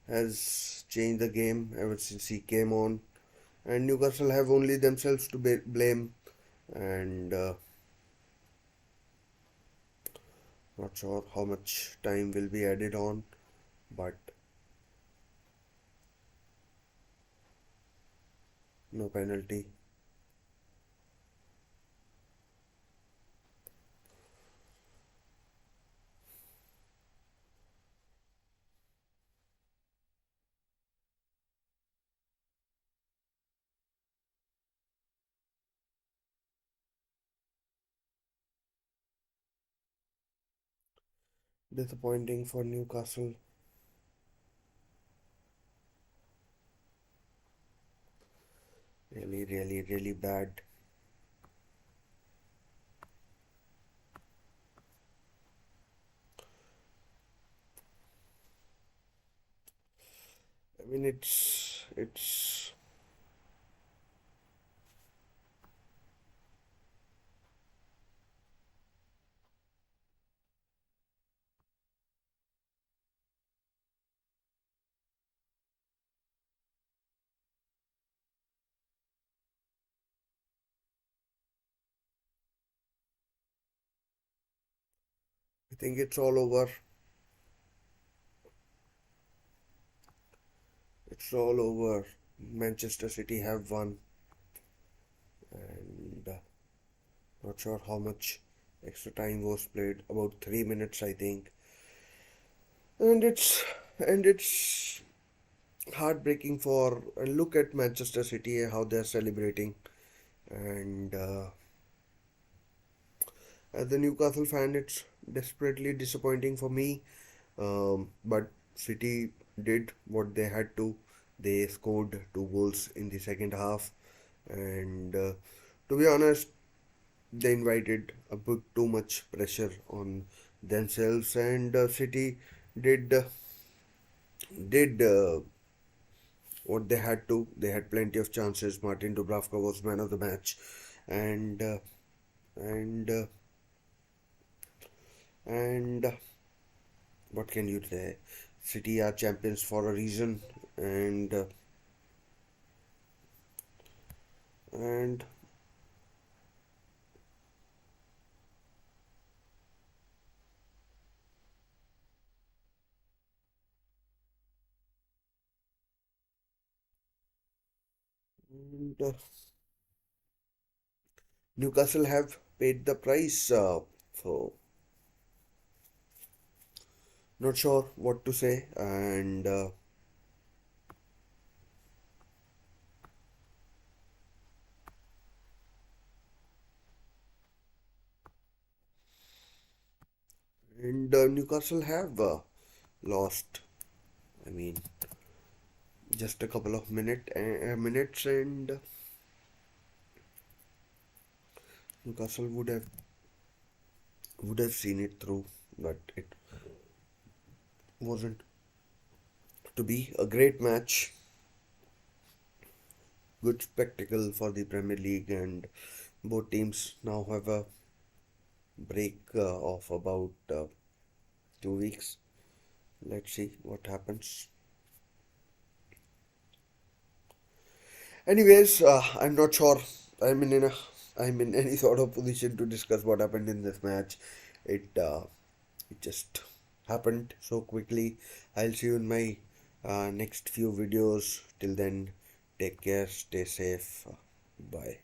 has changed the game ever since he came on, and Newcastle have only themselves to blame. And not sure how much time will be added on, but no penalty. Disappointing for Newcastle. Really, really, really bad. I mean, it's. I think it's all over. It's all over. Manchester City have won, and not sure how much extra time was played. About 3 minutes, I think. And it's heartbreaking for. And look at Manchester City how they're celebrating. And as a Newcastle fan, it's desperately disappointing for me. But City did what they had to. They scored 2 goals in the second half, and to be honest, they invited a bit too much pressure on themselves, and City did did what they had to. They had plenty of chances. Martin Dubravka was man of the match, and and uh, and what can you say? City are champions for a reason, and and Newcastle have paid the price. So not sure what to say, and Newcastle have lost. I mean, just a couple of minutes, and Newcastle would have seen it through, but it wasn't to be a great match. Good spectacle for the Premier League, and both teams now have a break of about 2 weeks. Let's see what happens. Anyways, I'm not sure I'm in a I'm in any sort of position to discuss what happened in this match. It just happened so quickly. I'll see you in my next few videos. Till then, take care, stay safe. Bye.